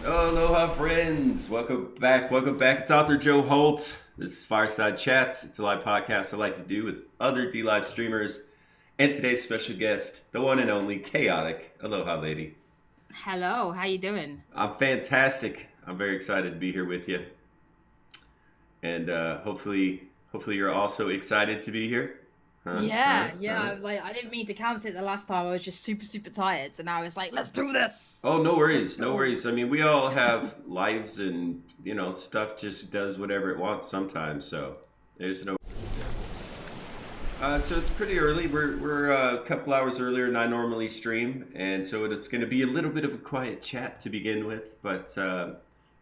Aloha, friends. Welcome back. Welcome back. It's author Joe Holt. This is Fireside Chats. It's a live podcast I like to do with other D Live streamers. And today's special guest, the one and only Chaotic. Aloha, lady. Hello, how you doing? I'm fantastic. I'm very excited to be here with you. And hopefully you're also excited to be here. Yeah. I didn't mean to cancel it the last time. I was just super tired, so now it's like, let's do this. Oh, no Let's worries. No go. worries. I mean, we all have lives and, stuff just does whatever it wants sometimes. So there's no. So it's pretty early. We're a couple hours earlier than I normally stream, and so it's going to be a little bit of a quiet chat to begin with. But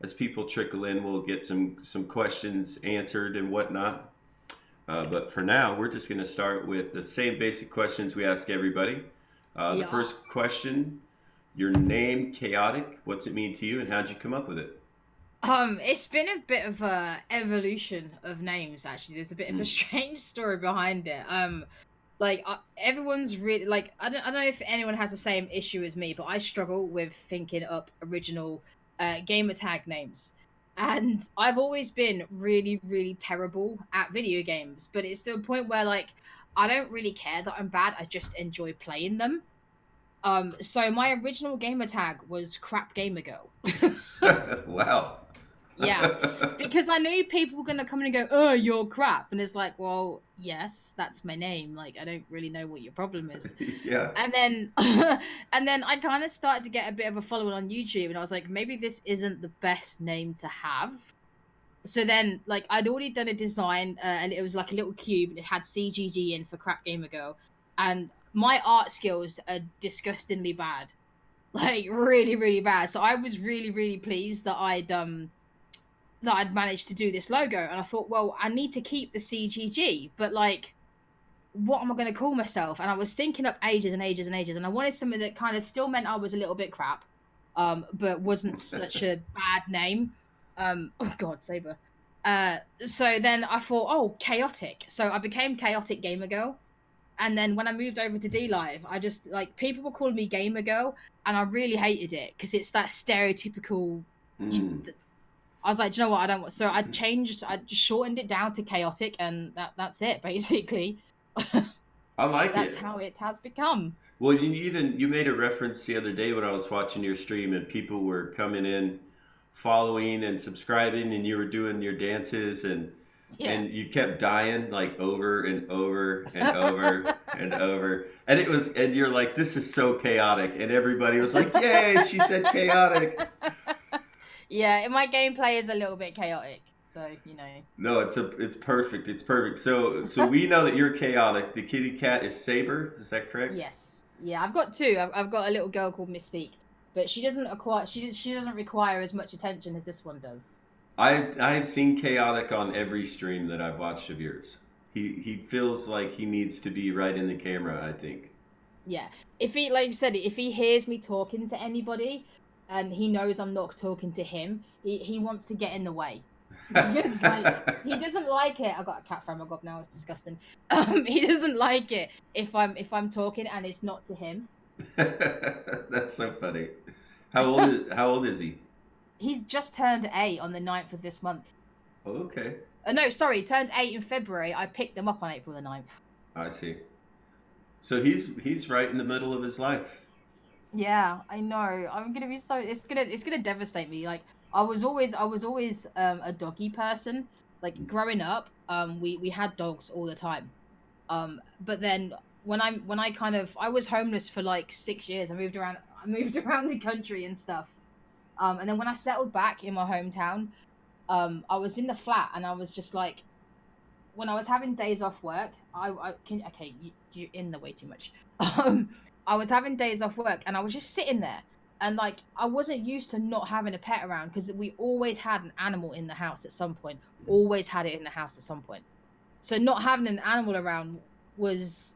as people trickle in, we'll get some questions answered and whatnot. But for now, we're just going to start with the same basic questions we ask everybody. The Yeah. first question: your name, Chaotic. What's it mean to you, and how'd you come up with it? It's been a bit of a evolution of names. Actually, there's a bit of a Mm. strange story behind it. Everyone's really like, I don't know if anyone has the same issue as me, but I struggle with thinking up original gamer tag names. And I've always been really terrible at video games, but it's to a point where like I don't really care that I'm bad. I just enjoy playing them. So my original gamer tag was Crap Gamer Girl. Wow. Yeah, because I knew people were gonna come in and go, "Oh, you're crap," and it's like, well, yes, that's my name. Like, I don't really know what your problem is. Yeah. And then, and then I kind of started to get a bit of a following on YouTube, and I was like, maybe this isn't the best name to have. So then, like, I'd already done a design, and it was like a little cube, and it had CGG in for Crap Gamer Girl, and my art skills are disgustingly bad, like really bad. So I was really pleased that I'd managed to do this logo. And I thought, well, I need to keep the CGG, but like, what am I going to call myself? And I was thinking up ages and ages. And I wanted something that kind of still meant I was a little bit crap, but wasn't such a bad name. Oh God, Saber. So then I thought, oh, chaotic. So I became Chaotic Gamer Girl. And then when I moved over to D Live, I just like people were calling me Gamer Girl, and I really hated it because it's that stereotypical. You, Mm. I was like, do you know what? I don't want. So I just shortened it down to chaotic, and that's it basically. I like That's it. how it has become. Well, you made a reference the other day when I was watching your stream, and people were coming in, following and subscribing, and you were doing your dances, and Yeah. and you kept dying like over and over and over and over, and you're like, this is so chaotic, and everybody was like, yay, she said chaotic. Yeah, and my gameplay is a little bit chaotic, so you know. No, it's perfect. It's perfect. So we know that you're chaotic. The kitty cat is Saber. Is that correct? Yes. Yeah, I've got two. I've got a little girl called Mystique, but she doesn't require as much attention as this one does. I've seen chaotic on every stream that I've watched of yours. He feels like he needs to be right in the camera, I think. Yeah. If he, like you said, if he hears me talking to anybody and he knows I'm not talking to him, he wants to get in the way. Because like he doesn't like it. I've got a cat from my gob now, it's disgusting. He doesn't like it if I'm talking and it's not to him. That's so funny. How old is he? He's just turned 8 on the 9th of this month. Oh, okay. No, sorry, he turned 8 in February. I picked them up on April the 9th. I see. So he's right in the middle of his life. Yeah, I know. I'm gonna be so it's gonna devastate me. Like I was always a doggy person. Like growing up, we had dogs all the time. But then when I kind of I was homeless for like 6 years. I moved around the country and stuff. And then when I settled back in my hometown, I was in the flat and I was just like when I was having days off work, I can okay, you're in the way too much. Um, I was having days off work and I was just sitting there, and like I wasn't used to not having a pet around because we always had an animal in the house at some point. Always had it in the house at some point. So not having an animal around was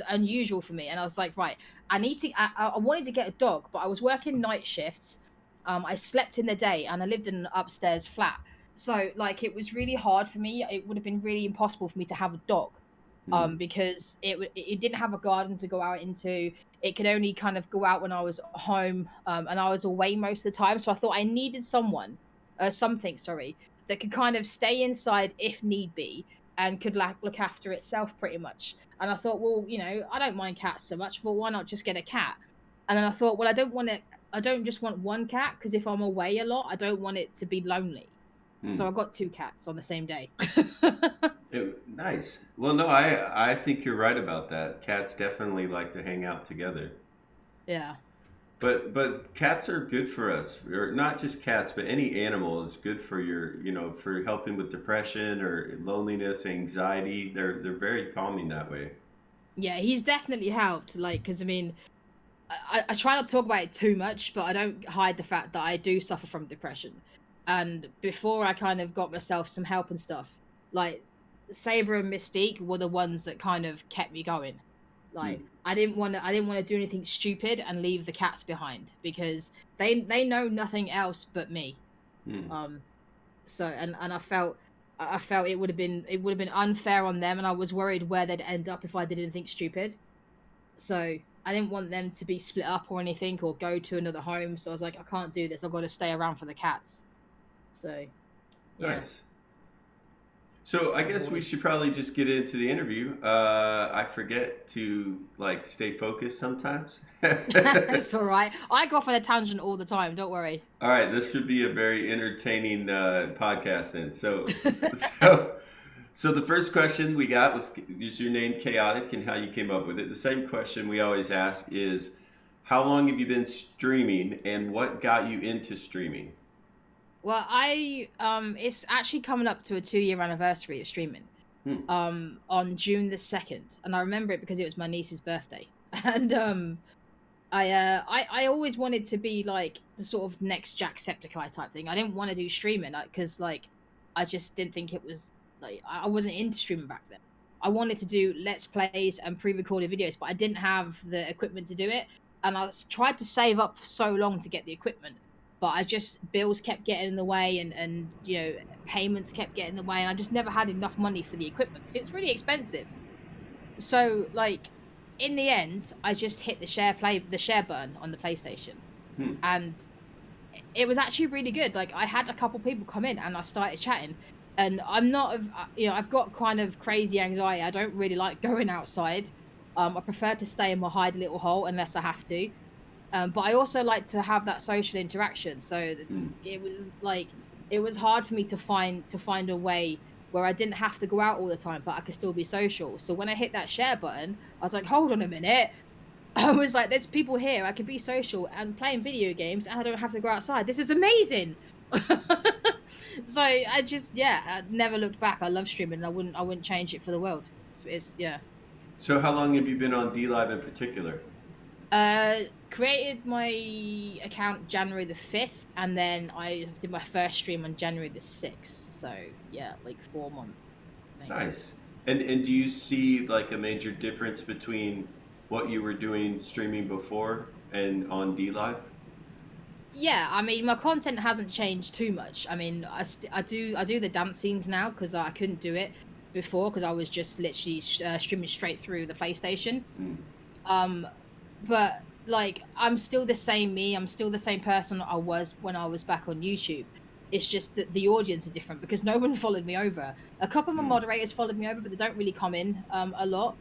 unusual for me, and I was like, right, I need to. I wanted to get a dog, but I was working night shifts. I slept in the day, and I lived in an upstairs flat. So like it was really hard for me. It would have been really impossible for me to have a dog. Hmm. because it didn't have a garden to go out into. It could only kind of go out when I was home, and I was away most of the time. So I thought I needed something, sorry, that could kind of stay inside if need be and could look after itself pretty much. And I thought, well, I don't mind cats so much. Well, why not just get a cat? And then I thought, well, I don't want it. I don't just want one cat because if I'm away a lot, I don't want it to be lonely. So Hmm. I got two cats on the same day. Nice. Well, no, I think you're right about that. Cats definitely like to hang out together. Yeah. But cats are good for us, or not just cats, but any animal is good for for helping with depression or loneliness, anxiety. They're very calming that way. Yeah, he's definitely helped. Like, because I mean, I try not to talk about it too much, but I don't hide the fact that I do suffer from depression. And before I kind of got myself some help and stuff, like Saber and Mystique were the ones that kind of kept me going. Hmm. Like I didn't want to do anything stupid and leave the cats behind because they know nothing else but me. Hmm. Um so and I felt it would have been unfair on them, and I was worried where they'd end up if I did anything stupid. So I didn't want them to be split up or anything or go to another home. So I was like, I can't do this. I've got to stay around for the cats. So yeah, Nice. So I I've guess we always. should probably just get into the interview. I forget to like stay focused sometimes. It's all right. I go off on a tangent all the time. Don't worry. All right, this should be a very entertaining podcast then. So, so the first question we got was, is your name chaotic and how you came up with it? The same question we always ask is, how long have you been streaming and what got you into streaming? Well, it's actually coming up to a 2-year anniversary of streaming. Hmm. On June the 2nd, and I remember it because it was my niece's birthday, and I always wanted to be like the sort of next Jacksepticeye type thing. I didn't want to do streaming because like I just didn't think it was like I wasn't into streaming back then. I wanted to do let's plays and pre-recorded videos, but I didn't have the equipment to do it. And tried to save up for so long to get the equipment, but I just bills kept getting in the way, and payments kept getting in the way, and I just never had enough money for the equipment because it's really expensive. So like in the end, I just hit the share button on the PlayStation, Hmm. and it was actually really good. Like I had a couple people come in and I started chatting, and I'm not I've got kind of crazy anxiety. I don't really like going outside. I prefer to stay in my hide little hole unless I have to. But I also like to have that social interaction. So Hmm. it was hard for me to find a way where I didn't have to go out all the time, but I could still be social. So when I hit that share button, I was like, hold on a minute. I was like, there's people here. I can be social and playing video games, and I don't have to go outside. This is amazing. So yeah, I never looked back. I love streaming, and I wouldn't change it for the world. Yeah. So how long have It's you been on D Live in particular? created my account January the 5th, and then I did my first stream on January the 6th. So yeah, like 4 months, I think. Nice. And do you see like a major difference between what you were doing streaming before and on D Live? Yeah, I mean, my content hasn't changed too much. I mean, I do the dance scenes now because I couldn't do it before because I was just literally streaming straight through the PlayStation. Hmm. Um, but like, I'm still the same me. I'm still the same person I was when I was back on YouTube. It's just that the audience are different because no one followed me over. A couple of my Hmm. moderators followed me over, but they don't really come in a lot.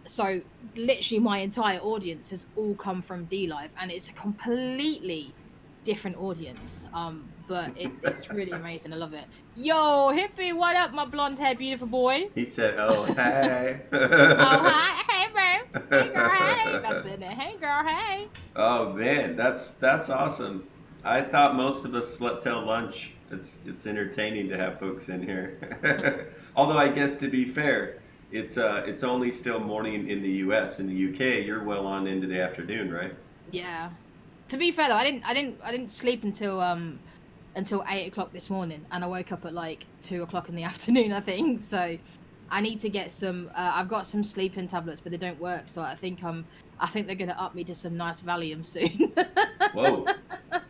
So literally my entire audience has all come from D Live, and it's a completely different audience. But it's really amazing. I love it. Yo, hippie, what up, my blonde haired beautiful boy? He said, "Oh, hey." Oh hi, hey bro, hey girl, hey. That's it. Hey girl, hey. Oh man, that's awesome. I thought most of us slept till lunch. It's entertaining to have folks in here. Although I guess to be fair, it's only still morning in the U.S. In the U.K., you're well on into the afternoon, right? Yeah. To be fair though, I didn't sleep until 8 o'clock this morning, and I woke up at like 2 o'clock in the afternoon, I think. So I need to get some. I've got some sleeping tablets, but they don't work. So I think they're gonna up me to some nice Valium soon. Whoa.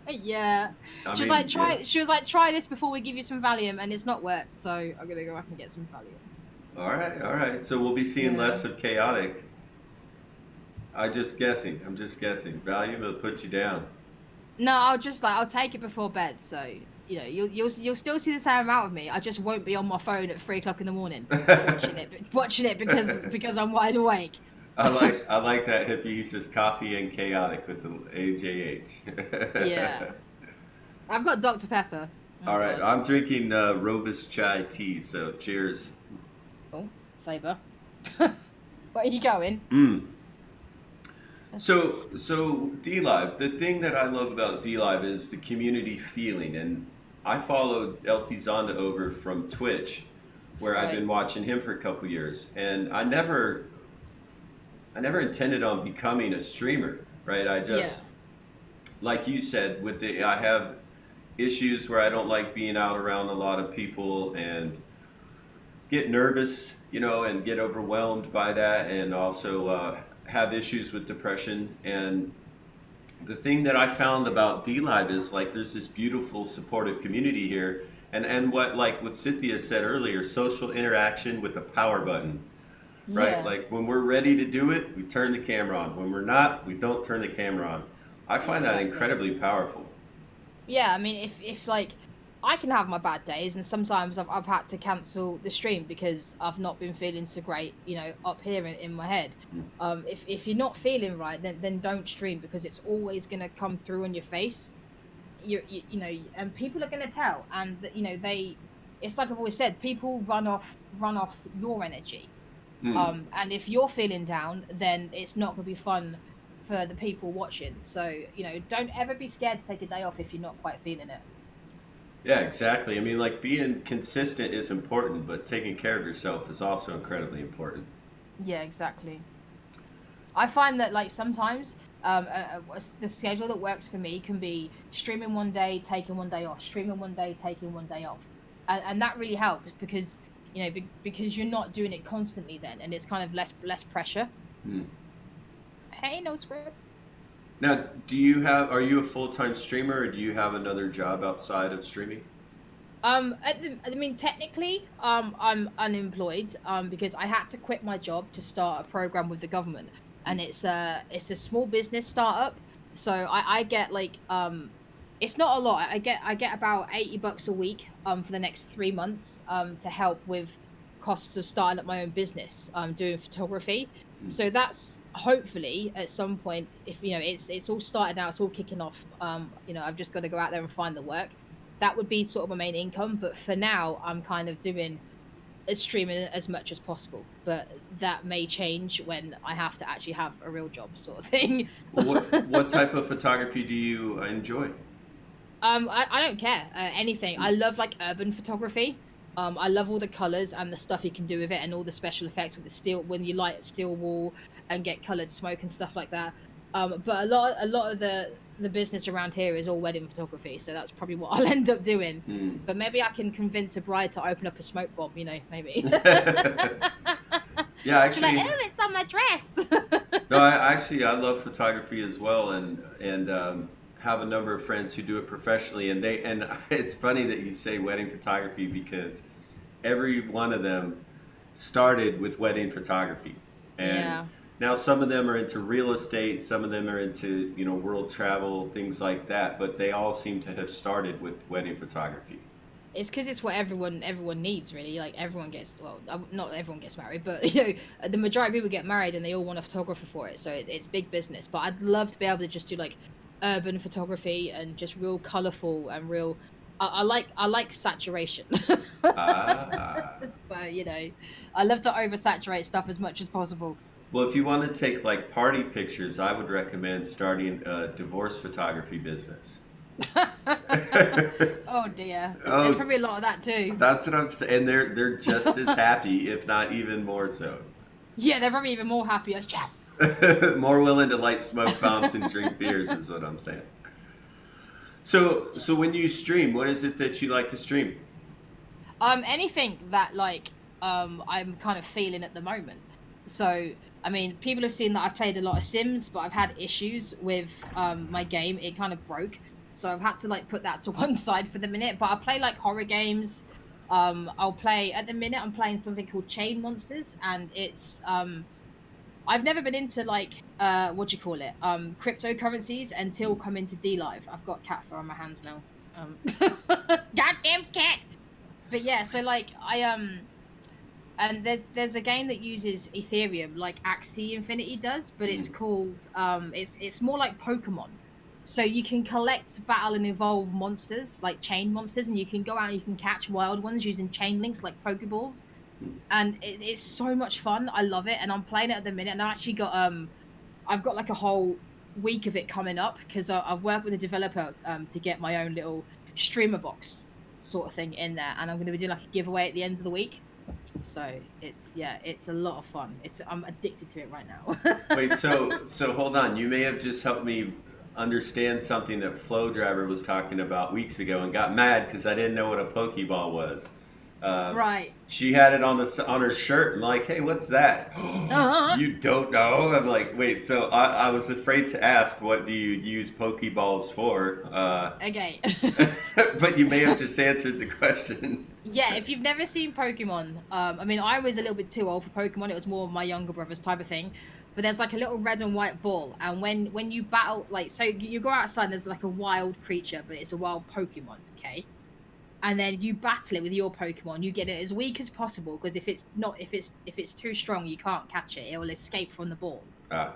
Yeah. I She was like, mean, yeah. try. She was like, try this before we give you some Valium, and it's not worked. So I'm gonna go back and get some Valium. All right, all right. So we'll be seeing Yeah. less of chaotic. I'm just guessing. I'm just guessing. Value will put you down. No, I'll take it before bed. So you'll still see the same amount of me. I just won't be on my phone at 3 o'clock in the morning watching it because I'm wide awake. I like that hippie. He says coffee and chaotic with the Yeah, AJH. I've got Dr Pepper. Oh All right, God. I'm drinking Robust chai tea. So cheers. Oh, saber. Where are you going? Mm. So D Live. The thing that I love about D Live is the community feeling, and I followed LT Zonda over from Twitch, where I've Right. been watching him for a couple years, and I never intended on becoming a streamer, right? I Yeah. just, like you said, I have issues where I don't like being out around a lot of people and get nervous, and get overwhelmed by that, and also have issues with depression. And the thing that I found about D Live is like there's this beautiful supportive community here, and what like what Cynthia said earlier, social interaction with the power button, right? Yeah. Like when we're ready to do it, we turn the camera on. When we're not, we don't turn the camera on. I Yeah. find that Exactly. incredibly powerful. Yeah, I mean, if like I can have my bad days, and sometimes I've had to cancel the stream because I've not been feeling so great, up here in my head. Mm. If you're not feeling right, then don't stream because it's always gonna come through on your face. And people are gonna tell, and it's like I've always said, people run off your energy. Mm. And if you're feeling down, then it's not gonna be fun for the people watching. So don't ever be scared to take a day off if you're not quite feeling it. Yeah, exactly. I mean, like being consistent is important, but taking care of yourself is also incredibly important. Yeah, exactly. I find that like sometimes the schedule that works for me can be streaming one day, taking one day off, streaming one day, taking one day off, and that really helps because because you're not doing it constantly then, and it's kind of less pressure. Mm. Hey, no script. Now, are you a full-time streamer or do you have another job outside of streaming? I mean, technically, I'm unemployed, because I had to quit my job to start a program with the government, and it's a small business startup. So I get like, it's not a lot. I get about $80 a week, for the next 3 months, to help with costs of starting up my own business, doing photography. Mm. So that's hopefully at some point, if it's all started now, it's all kicking off. I've just got to go out there and find the work. That would be sort of my main income, but for now I'm kind of doing streaming as much as possible, but that may change when I have to actually have a real job, sort of thing. Well, what type of photography do you enjoy? I don't care, anything. I love like urban photography. I love all the colors and the stuff you can do with it, and all the special effects with the steel when you light a steel wall and get colored smoke and stuff like that. But a lot of the business around here is all wedding photography, so that's probably what I'll end up doing. Mm. But maybe I can convince a bride to open up a smoke bomb, maybe. Yeah, She's like, actually, oh, it's on my dress. no, I love photography as well, and have a number of friends who do it professionally, and it's funny that you say wedding photography because every one of them started with wedding photography, and Yeah. now some of them are into real estate, some of them are into world travel, things like that, but they all seem to have started with wedding photography. It's because it's what everyone needs, really. Like everyone gets, well, not everyone gets married, but the majority of people get married and they all want a photographer for it. So it's big business. But I'd love to be able to just do like urban photography and just real colorful and real. I like saturation. Ah. So I love to oversaturate stuff as much as possible. Well, if you want to take like party pictures, I would recommend starting a divorce photography business. Oh dear, there's Oh, probably a lot of that too. that's what I'm saying. And they're just as happy, if not even more so. Yeah, they're probably even more happier. Yes. More willing to light smoke bombs and drink beers is what I'm saying. So when you stream, what is it that you like to stream? Anything that like I'm kind of feeling at the moment. So I mean, people have seen that I've played a lot of Sims, but I've had issues with my game. It kind of broke, so I've had to like put that to one side for the minute. But I play like horror games. I'll play at the minute. I'm playing something called Chain Monsters, and it's I've never been into like what do you call it? Cryptocurrencies until come into D Live. I've got cat fur on my hands now. Goddamn cat. But yeah, so like and there's a game that uses Ethereum like Axie Infinity does, but it's Mm. called it's more like Pokemon. So you can collect, battle, and evolve monsters like chain monsters, and you can go out and you can catch wild ones using chain links like Pokeballs, and it's so much fun. I love it, and I'm playing it at the minute. And I actually got I've got like a whole week of it coming up because I've worked with a developer to get my own little streamer box sort of thing in there, and I'm going to be doing like a giveaway at the end of the week. So it's yeah, it's a lot of fun. It's I'm addicted to it right now. Wait, so hold on. You may have just helped me understand something that Flow Driver was talking about weeks ago and got mad because I didn't know what a Pokeball was. Uh, Right. she had it on her shirt and like, hey, what's that? Uh-huh. You don't know? I'm like, wait. So I was afraid to ask, what do you use Pokeballs for? Okay. But you may have just answered the question. Yeah, if you've never seen Pokemon, I mean, I was a little bit too old for Pokemon. It was more my younger brother's type of thing. But there's like a little red and white ball, and when you battle, like, so you go outside, and there's like a wild creature, but it's a wild Pokemon, okay? And then you battle it with your Pokemon. You get it as weak as possible because if it's too strong, you can't catch it. It will escape from the ball. Ah,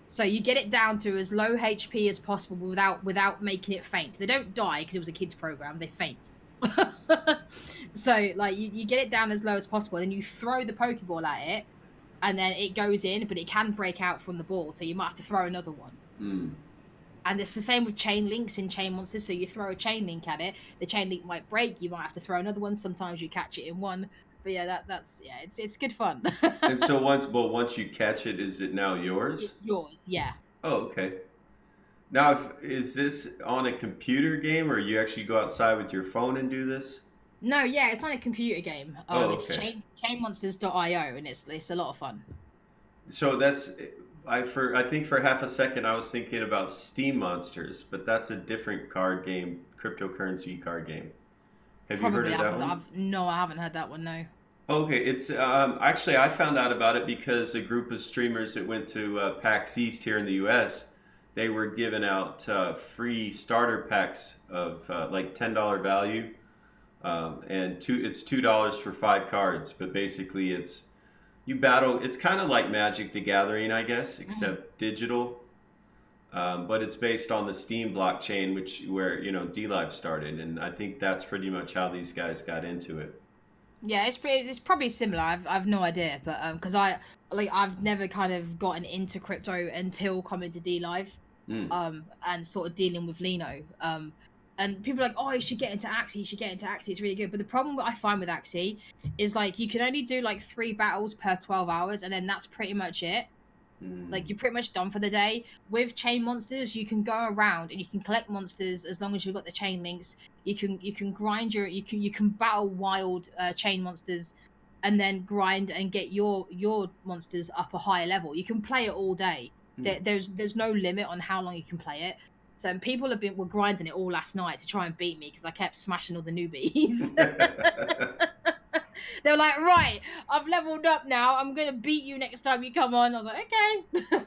So you get it down to as low HP as possible without making it faint. They don't die because it was a kids program. They faint. So like you get it down as low as possible, then you throw the Pokeball at it, and then it goes in, but it can break out from the ball, so you might have to throw another one. mm. And it's the same with chain links in Chain Monsters. So you throw a chain link at it, the chain link might break. You might have to throw another one. Sometimes you catch it in one. But yeah, that's yeah, it's good fun. And so once you catch it, is it now yours? It's yours, yeah. Oh, okay. Now, is this on a computer game, or you actually go outside with your phone and do this? No, yeah, it's not a computer game. Oh, It's okay. chainmonsters.io, and it's a lot of fun. So that's I think for half a second I was thinking about Steam Monsters, but that's a different card game, cryptocurrency card game. Have you heard Probably of that haven't. one? No, I haven't heard that one. No. Okay, it's actually I found out about it because a group of streamers that went to PAX East here in the U.S. They were giving out free starter packs of like $10 value, and it's $2 for 5 cards. But basically, you battle. It's kind of like Magic the Gathering, I guess, Mhm. except digital. But it's based on the Steam blockchain, which where D Live started, and I think that's pretty much how these guys got into it. Yeah, it's probably similar. I've no idea, but because I've never kind of gotten into crypto until coming to D Live, Mm. and sort of dealing with Lino. And people are like, oh, you should get into Axie. You should get into Axie. It's really good. But the problem that I find with Axie is like you can only do like 3 battles per 12 hours, and then that's pretty much it. Like Mm. you're pretty much done for the day. With chain monsters, you can go around and you can collect monsters as long as you've got the chain links. You can grind you can battle wild chain monsters, and then grind and get your monsters up a higher level. You can play it all day. Mm. There's no limit on how long you can play it. So people were grinding it all last night to try and beat me because I kept smashing all the newbies. They were like, right, I've leveled up now. I'm gonna beat you next time you come on. I was like, okay.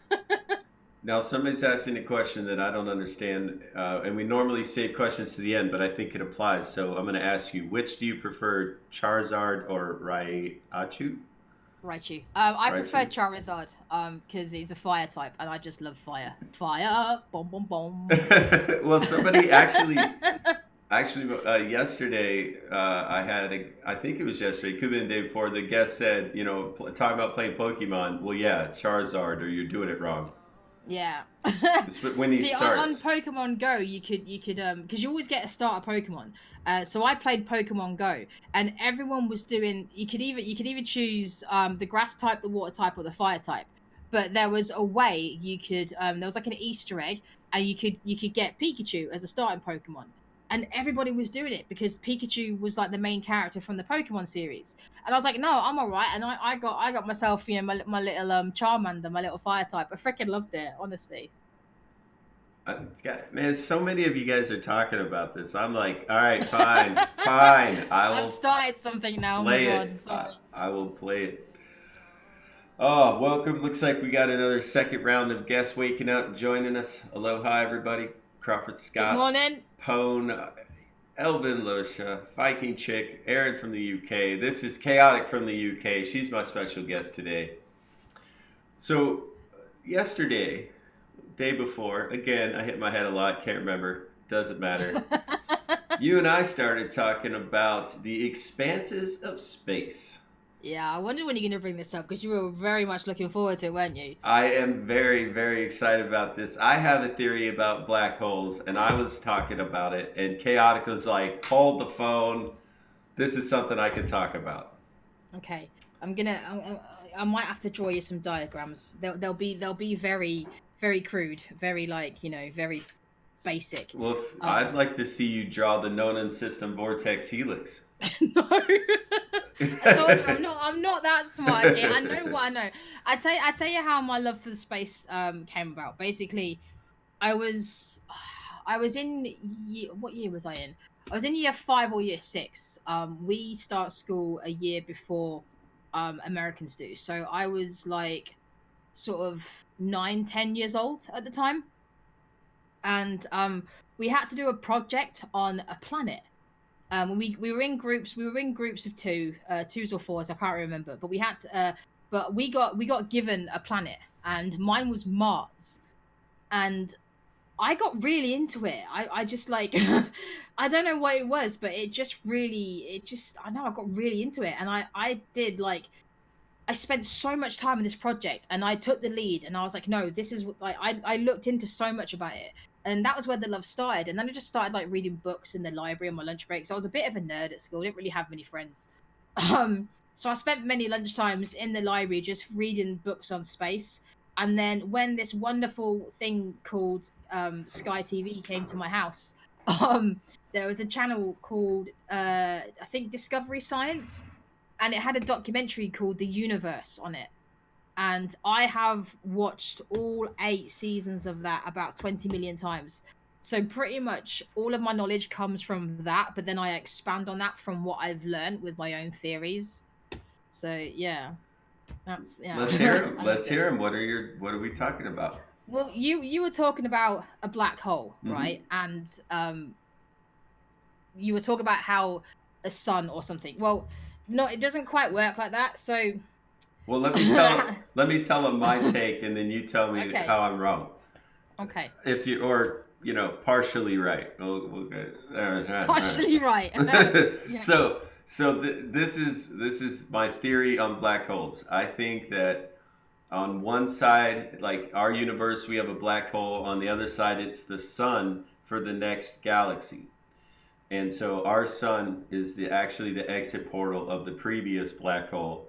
Now, somebody's asking a question that I don't understand, and we normally save questions to the end, but I think it applies. So I'm going to ask you, which do you prefer, Charizard or Raichu? Raichu. I prefer Raichu. Charizard. Because he's a fire type, and I just love fire. Fire, boom, boom, boom. Well, somebody actually yesterday, I think it was yesterday, could have been the day before. The guest said, talking about playing Pokemon. Well, yeah, Charizard, or you're doing it wrong. Yeah. But when he See, on starts, Pokemon Go, you could because you always get a starter Pokemon. So I played Pokemon Go, and everyone was doing. You could either choose the grass type, the water type, or the fire type. But there was a way you could there was like an Easter egg, and you could get Pikachu as a starting Pokemon. And everybody was doing it because Pikachu was like the main character from the Pokemon series. And I was like, no, I'm all right. And I got myself, my little Charmander, my little fire type. I freaking loved it, honestly. Man, so many of you guys are talking about this. I'm like, all right, fine, fine. I I've will started something now. Oh my play god, it. sorry. I will play it. Oh, welcome. Looks like we got another second round of guests waking up and joining us. Aloha, everybody. Crawford Good Scott, morning. Pone, Elvin Losha, Viking Chick, Aaron from the UK. This is Chaotic from the UK. She's my special guest today. So, yesterday, day before, again, I hit my head a lot, can't remember, doesn't matter. You and I started talking about the expanses of space. Yeah, I wondered when you're going to bring this up because you were very much looking forward to it, weren't you? I am very, very excited about this. I have a theory about black holes, and I was talking about it, and Chaotic was like, hold the phone. This is something I can talk about. Okay, I might have to draw you some diagrams. They'll be very very crude, very very basic. Well, I'd like to see you draw the Nonan system vortex helix. No, I told you I'm not that smart. Okay, I know what I know. I tell you how my love for the space came about. Basically, I was I was in what year was I in? I was in year 5 or year 6. We start school a year before Americans do. So I was like sort of 9, 10 years old at the time. And we had to do a project on a planet. We were in groups. We were in groups of twos or fours. I can't remember. But we had to. But we got given a planet, and mine was Mars. And I got really into it. I just like, I don't know what it was, but I know I got really into it, and I did like. I spent so much time on this project, and I took the lead, and I was like, no, this is like I looked into so much about it, and that was where the love started. And then I just started like reading books in the library on my lunch breaks. I was a bit of a nerd at school. I didn't really have many friends, so I spent many lunchtimes in the library just reading books on space. And then when this wonderful thing called Sky TV came to my house, there was a channel called I think Discovery Science, and it had a documentary called The Universe on it. And I have watched all 8 seasons of that about 20 million times. So pretty much all of my knowledge comes from that, but then I expand on that from what I've learned with my own theories. So yeah, that's yeah. Let's hear him. Let's hear him. What are we talking about? Well, you were talking about a black hole, Mhm. right? And you were talking about how a sun or something. Well, no, it doesn't quite work like that. So Well, let me tell him my take, and then you tell me Okay. how I'm wrong. Okay. If you or partially right. We'll get, Partially right. Yeah. This is my theory on black holes. I think that on one side, like our universe, we have a black hole. On the other side, it's the sun for the next galaxy. And so our sun is actually the exit portal of the previous black hole.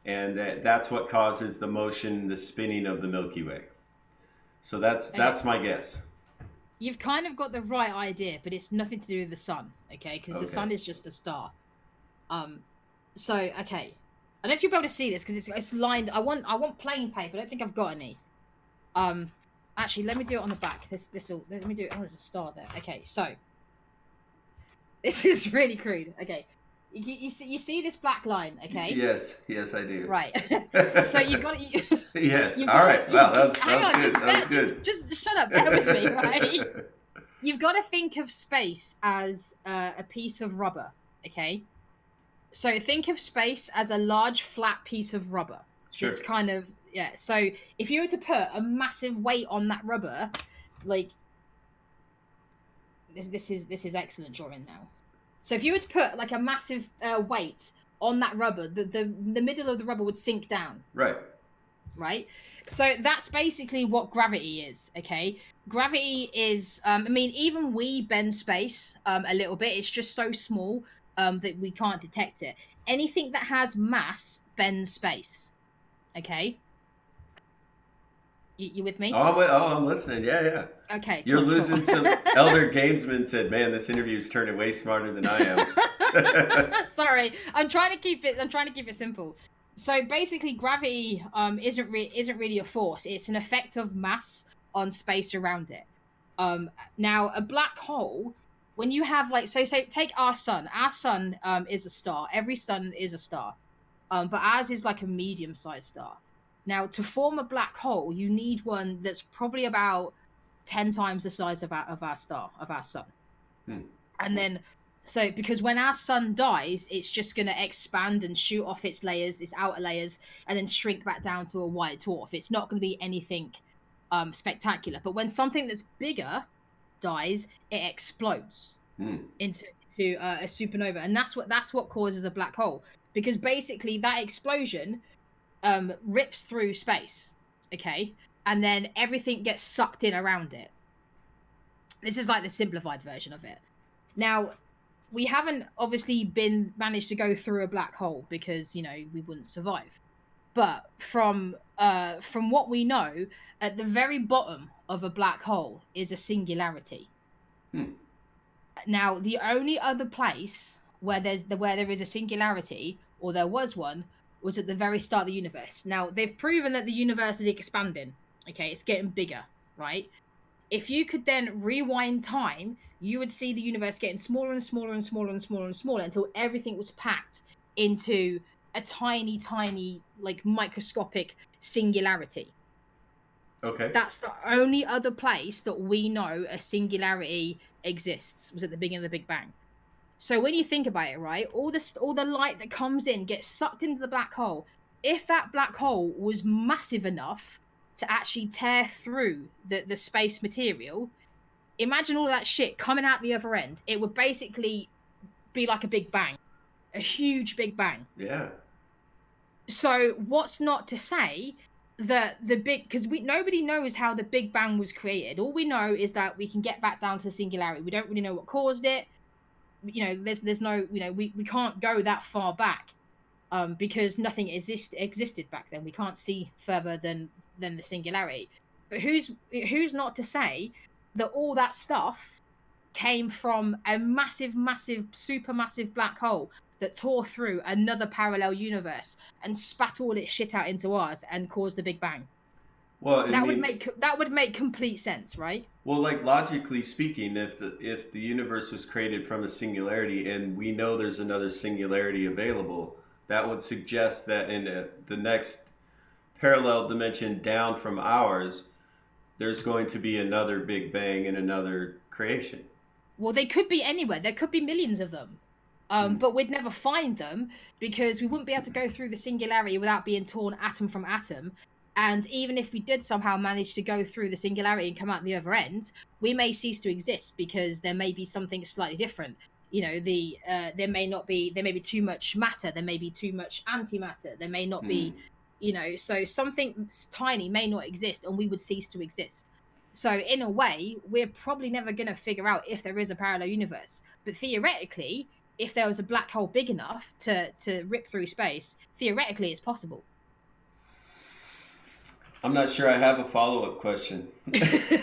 And that's what causes the motion, the spinning of the Milky Way. So that's my guess. You've kind of got the right idea, but it's nothing to do with the sun, okay? Because the sun is just a star. So okay, I don't know if you'll be able to see this because it's lined. I want plain paper. I don't think I've got any. Actually, let me do it on the back. Let me do it. Oh, there's a star there. Okay, so this is really crude. Okay, you see this black line, okay? Yes, I do. Right. So you got it. Yes. All right. Wow, that was good. Just shut up. Bear with me, right? You've got to think of space as a piece of rubber, okay? So think of space as a large flat piece of rubber. Sure. It's kind of So if you were to put a massive weight on that rubber, like this is excellent drawing now. So if you were to put like a massive weight on that rubber, the middle of the rubber would sink down. Right. So that's basically what gravity is. Okay. Gravity is, I mean, even we bend space a little bit. It's just so small that we can't detect it. Anything that has mass bends space. Okay. You with me? I'm listening. Yeah. Okay. You're cool. losing some. Elder Gamesman said, "Man, this interview is turning way smarter than I am." Sorry, I'm trying to keep it simple. So basically, gravity isn't really a force. It's an effect of mass on space around it. Now a black hole, when you have like, so say take our sun. Our sun is a star. Every sun is a star. But ours is like a medium-sized star. Now, to form a black hole, you need one that's probably about 10 times the size of our star, of our sun. Hmm. And then, so because when our sun dies, it's just going to expand and shoot off its layers, its outer layers, and then shrink back down to a white dwarf. It's not going to be anything spectacular. But when something that's bigger dies, it explodes Hmm. into a supernova, and that's what causes a black hole. Because basically, that explosion rips through space, okay, and then everything gets sucked in around it. This is like the simplified version of it. Now, we haven't obviously been managed to go through a black hole because we wouldn't survive. But from what we know, at the very bottom of a black hole is a singularity. Hmm. Now, the only other place where there is a singularity, or there was one, was at the very start of the universe. Now, they've proven that the universe is expanding. Okay, it's getting bigger, right? If you could then rewind time, you would see the universe getting smaller and smaller and smaller and smaller and smaller until everything was packed into a tiny, tiny, like microscopic singularity. Okay. That's the only other place that we know a singularity exists, was at the beginning of the Big Bang. So when you think about it, right, all the light that comes in gets sucked into the black hole. If that black hole was massive enough to actually tear through the space material, imagine all that shit coming out the other end. It would basically be like a big bang, a huge big bang. Yeah. So what's not to say that the big, because we nobody knows how the Big Bang was created. All we know is that we can get back down to the singularity. We don't really know what caused it. There's no, we can't go that far back, because nothing existed back then. We can't see further than the singularity. But who's not to say that all that stuff came from a massive, massive, supermassive black hole that tore through another parallel universe and spat all its shit out into ours and caused the Big Bang. Well, I That would mean, make complete sense, right? well, like logically speaking, if the universe was created from a singularity and we know there's another singularity available, that would suggest that in the next parallel dimension down from ours, there's going to be another Big Bang and another creation. Well, they could be anywhere. There could be millions of them. Hmm. But we'd never find them because we wouldn't be able to go through the singularity without being torn atom from atom. And even if we did somehow manage to go through the singularity and come out the other end, we may cease to exist because there may be something slightly different. There may be too much matter, there may be too much antimatter, there may not Hmm. be, so something tiny may not exist and we would cease to exist. So in a way, we're probably never going to figure out if there is a parallel universe. But theoretically, if there was a black hole big enough to rip through space, theoretically it's possible. I'm not sure I have a follow-up question. It's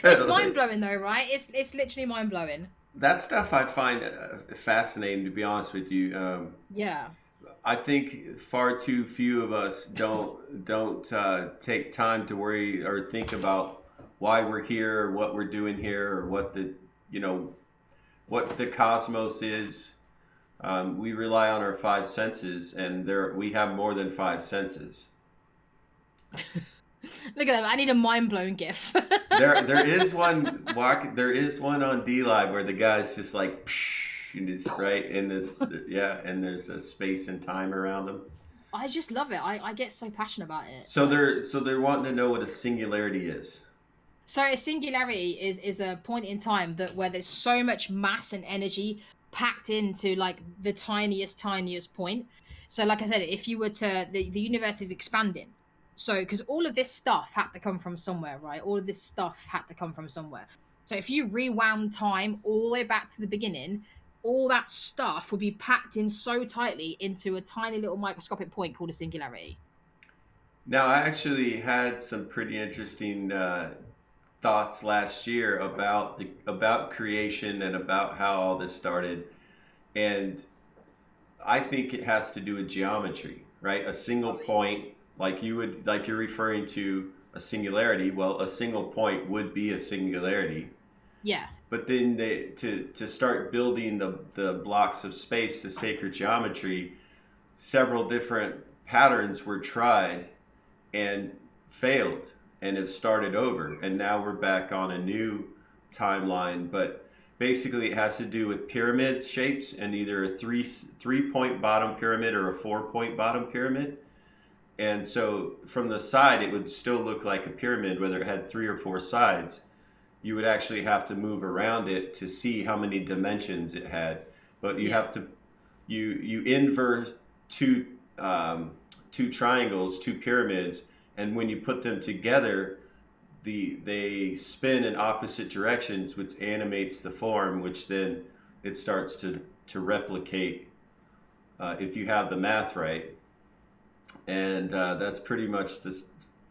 mind Like, blowing though, right? It's literally mind blowing. that stuff I find fascinating, to be honest with you. Yeah. I think far too few of us don't take time to worry or think about why we're here or what we're doing here or you know what the cosmos is. We rely on our five senses, and we have more than five senses. Look at that. I need a mind blown gif. There is one there is one on D Live where the guy's just like psh, and it's right in this, yeah, and there's a space and time around him. I just love it. I get so passionate about it. So they're wanting to know what a singularity is. So a singularity is a point in time that where there's so much mass and energy packed into like the tiniest point. So like I said, if you were to the universe is expanding. So because all of this stuff had to come from somewhere, right? All of this stuff had to come from somewhere. So if you rewound time all the way back to the beginning, all that stuff would be packed in so tightly into a tiny little microscopic point called a singularity. Now, I actually had some pretty interesting thoughts last year about creation and about how all this started, and I think it has to do with geometry, right? A single point, like you're referring to, a singularity. Well, a single point would be a singularity. Yeah. But then to start building the blocks of space, the sacred geometry, several different patterns were tried and failed and have started over. And now we're back on a new timeline. But basically, it has to do with pyramid shapes and either a three point bottom pyramid or a 4 point bottom pyramid. And so from the side, it would still look like a pyramid, whether it had 3 or 4 sides. You would actually have to move around it to see how many dimensions it had. But you have to you invert two two triangles, two pyramids, and when you put them together, they spin in opposite directions, which animates the form, which then it starts to replicate if you have the math right. And that's pretty much this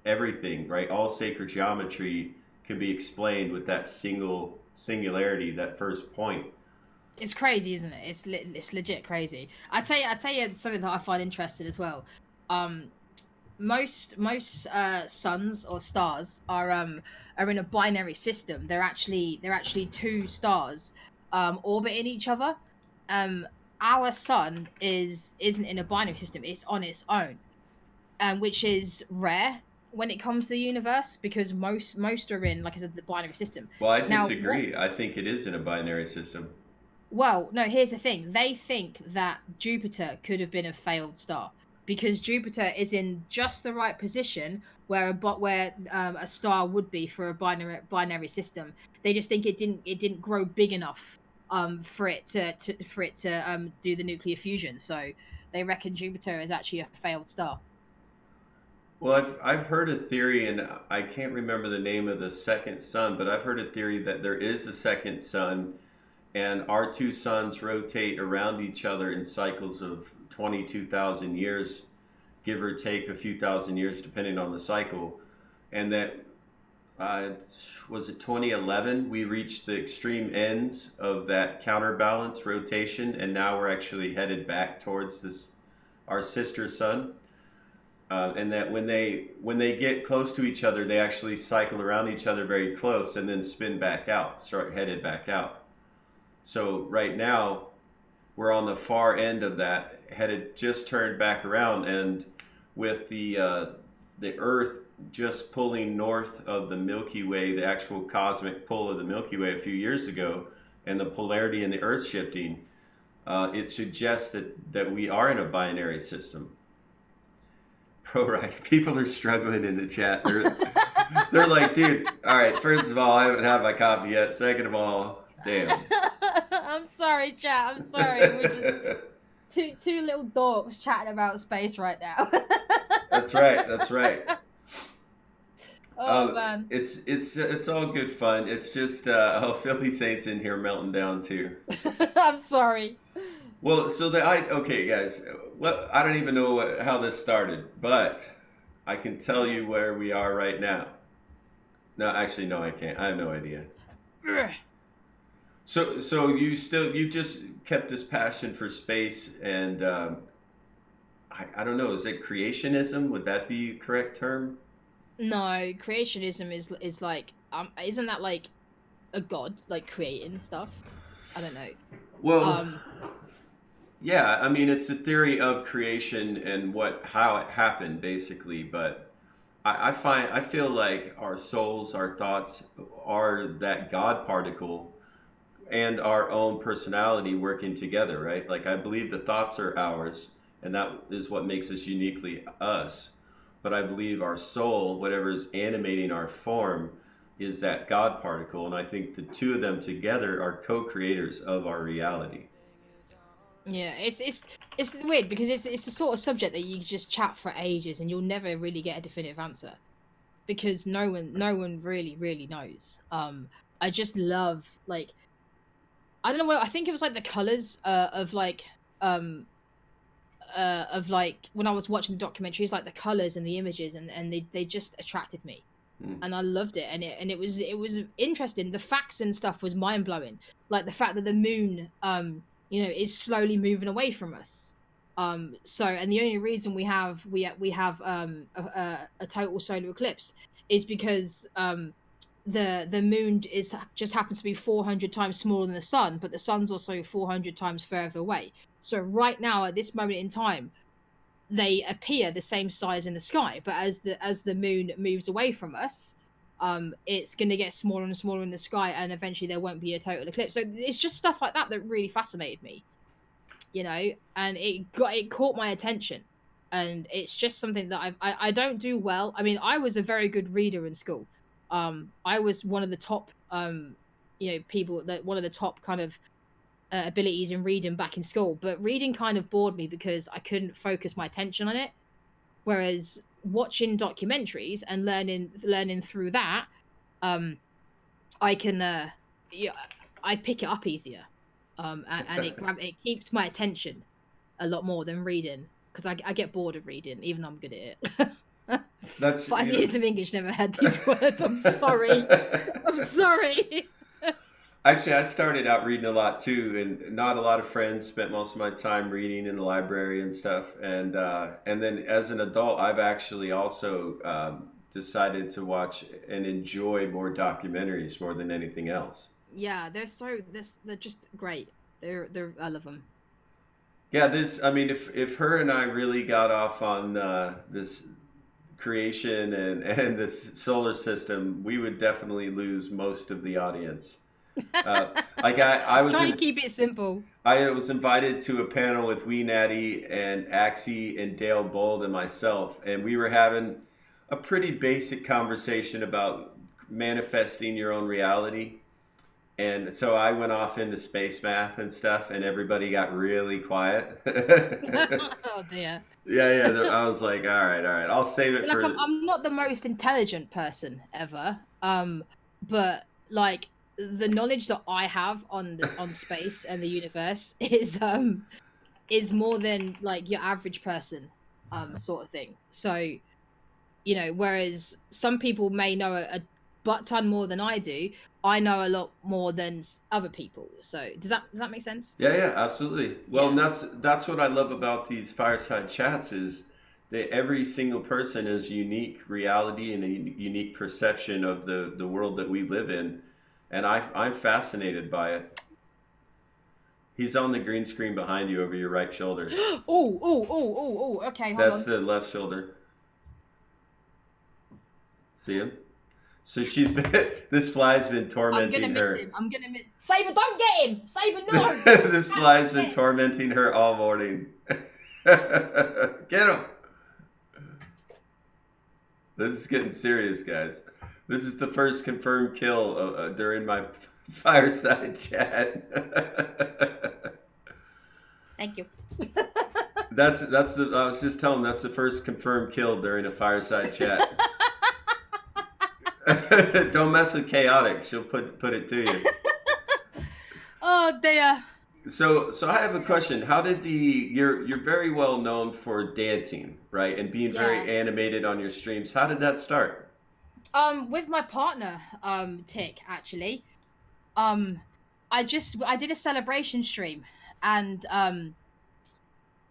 everything, right? All sacred geometry can be explained with that singularity, that first point. It's crazy, isn't it? It's legit crazy. I tell you something that I find interesting as well. Um, most suns or stars are in a binary system. They're actually two stars orbiting each other. Um, our sun isn't in a binary system. It's on its own, which is rare when it comes to the universe because most are in, like I said, the binary system. Well, I Now, what disagree. I think it is in a binary system. Well, no, here's the thing. They think that Jupiter could have been a failed star because Jupiter is in just the right position where a star would be for a binary system. They just think it didn't grow big enough for it to do the nuclear fusion. So they reckon Jupiter is actually a failed star. Well, I've heard a theory, and I can't remember the name of the second sun, but I've heard a theory that there is a second sun, and our two suns rotate around each other in cycles of 22,000 years, give or take a few thousand years, depending on the cycle. And that was it 2011? We reached the extreme ends of that counterbalance rotation, and now we're actually headed back towards this our sister sun. And that when they get close to each other, they actually cycle around each other very close and then spin back out, start headed back out. So right now, we're on the far end of that, headed just turned back around, and with the Earth just pulling north of the Milky Way, the actual cosmic pull of the Milky Way a few years ago, and the polarity in the Earth shifting, it suggests that we are in a binary system. Pro right. People are struggling in the chat. They're like, dude, all right, first of all, I haven't had my coffee yet. Second of all, damn. I'm sorry, chat. I'm sorry. We're just two little dorks chatting about space right now. That's right. That's right. Oh man. It's all good fun. It's just Philly Saints in here melting down too. I'm sorry. Well, so okay, guys. Well, I don't even know how this started, but I can tell you where we are right now. No, actually, no, I can't. I have no idea. So you've just kept this passion for space, and I don't know. Is it creationism? Would that be a correct term? No, creationism is like isn't that like a god like creating stuff? I don't know. Well, Um yeah. I mean, it's a theory of creation and how it happened, basically. But I feel like our souls, our thoughts, are that God particle and our own personality working together, right? Like I believe the thoughts are ours, and that is what makes us uniquely us. But I believe our soul, whatever is animating our form, is that God particle, and I think the two of them together are co-creators of our reality. yeah, it's weird because it's the sort of subject that you just chat for ages and you'll never really get a definitive answer because no one really knows. I just love like I don't know what I think it was like the colors of like when I was watching the documentaries, like the colors and the images, and they just attracted me, Mm. and I loved it, and it was interesting. The facts and stuff was mind blowing, like the fact that the moon, is slowly moving away from us, So, and the only reason we have a total solar eclipse is because the moon is just happens to be 400 times smaller than the sun, but the sun's also 400 times further away. So right now, at this moment in time, they appear the same size in the sky, but as the moon moves away from us, it's going to get smaller and smaller in the sky, and eventually there won't be a total eclipse. So it's just stuff like that that really fascinated me, you know, and it caught my attention, and it's just something that I don't do well. I mean, I was a very good reader in school. I was one of the top people, that one of the top kind of abilities in reading back in school, but reading kind of bored me because I couldn't focus my attention on it. Whereas watching documentaries and learning through that, I can yeah, I pick it up easier, and it keeps my attention a lot more than reading, because I get bored of reading even though I'm good at it. That's 5 years of English, never had these words. I'm sorry. I'm sorry. Actually, I started out reading a lot too, and not a lot of friends. Spent most of my time reading in the library and stuff, and then as an adult, I've actually also decided to watch and enjoy more documentaries more than anything else. Yeah, they're just great. They're I love them. Yeah, this. I mean, if her and I really got off on this creation and this solar system, we would definitely lose most of the audience. Like Try to keep it simple. I was invited to a panel with Wee Natty and Axie and Dale Bold and myself, and we were having a pretty basic conversation about manifesting your own reality. And so I went off into space math and stuff, and everybody got really quiet. Oh dear. Yeah, yeah. I was like, all right, I'll save it Like for. I'm not the most intelligent person ever. But like the knowledge that I have on space and the universe is more than like your average person sort of thing. So, you know, whereas some people may know a butt ton more than I know a lot more than other people. So does that make sense? Yeah, yeah, absolutely. Well, and Yeah. that's what I love about these fireside chats is that every single person has a unique reality and a unique perception of the world that we live in, and I'm fascinated by it. He's on the green screen behind you over your right shoulder. Oh. Okay, hold That's on. the left shoulder. See him? So she's been this fly's been I'm gonna tormenting miss her. him. I'm gonna miss Saber. Don't get him. Saber, no. This fly's been Get. tormenting her all morning. Get him! This is getting serious, guys. This is the first confirmed kill during my fireside chat. Thank you. I was just telling that's the first confirmed kill during a fireside chat. Don't mess with chaotic. She'll put it to you. Oh dear. So I have a question. How did you're very well known for dancing, right? And being Yeah. very animated on your streams. How did that start? With my partner, Tick, actually. Um, I did a celebration stream, and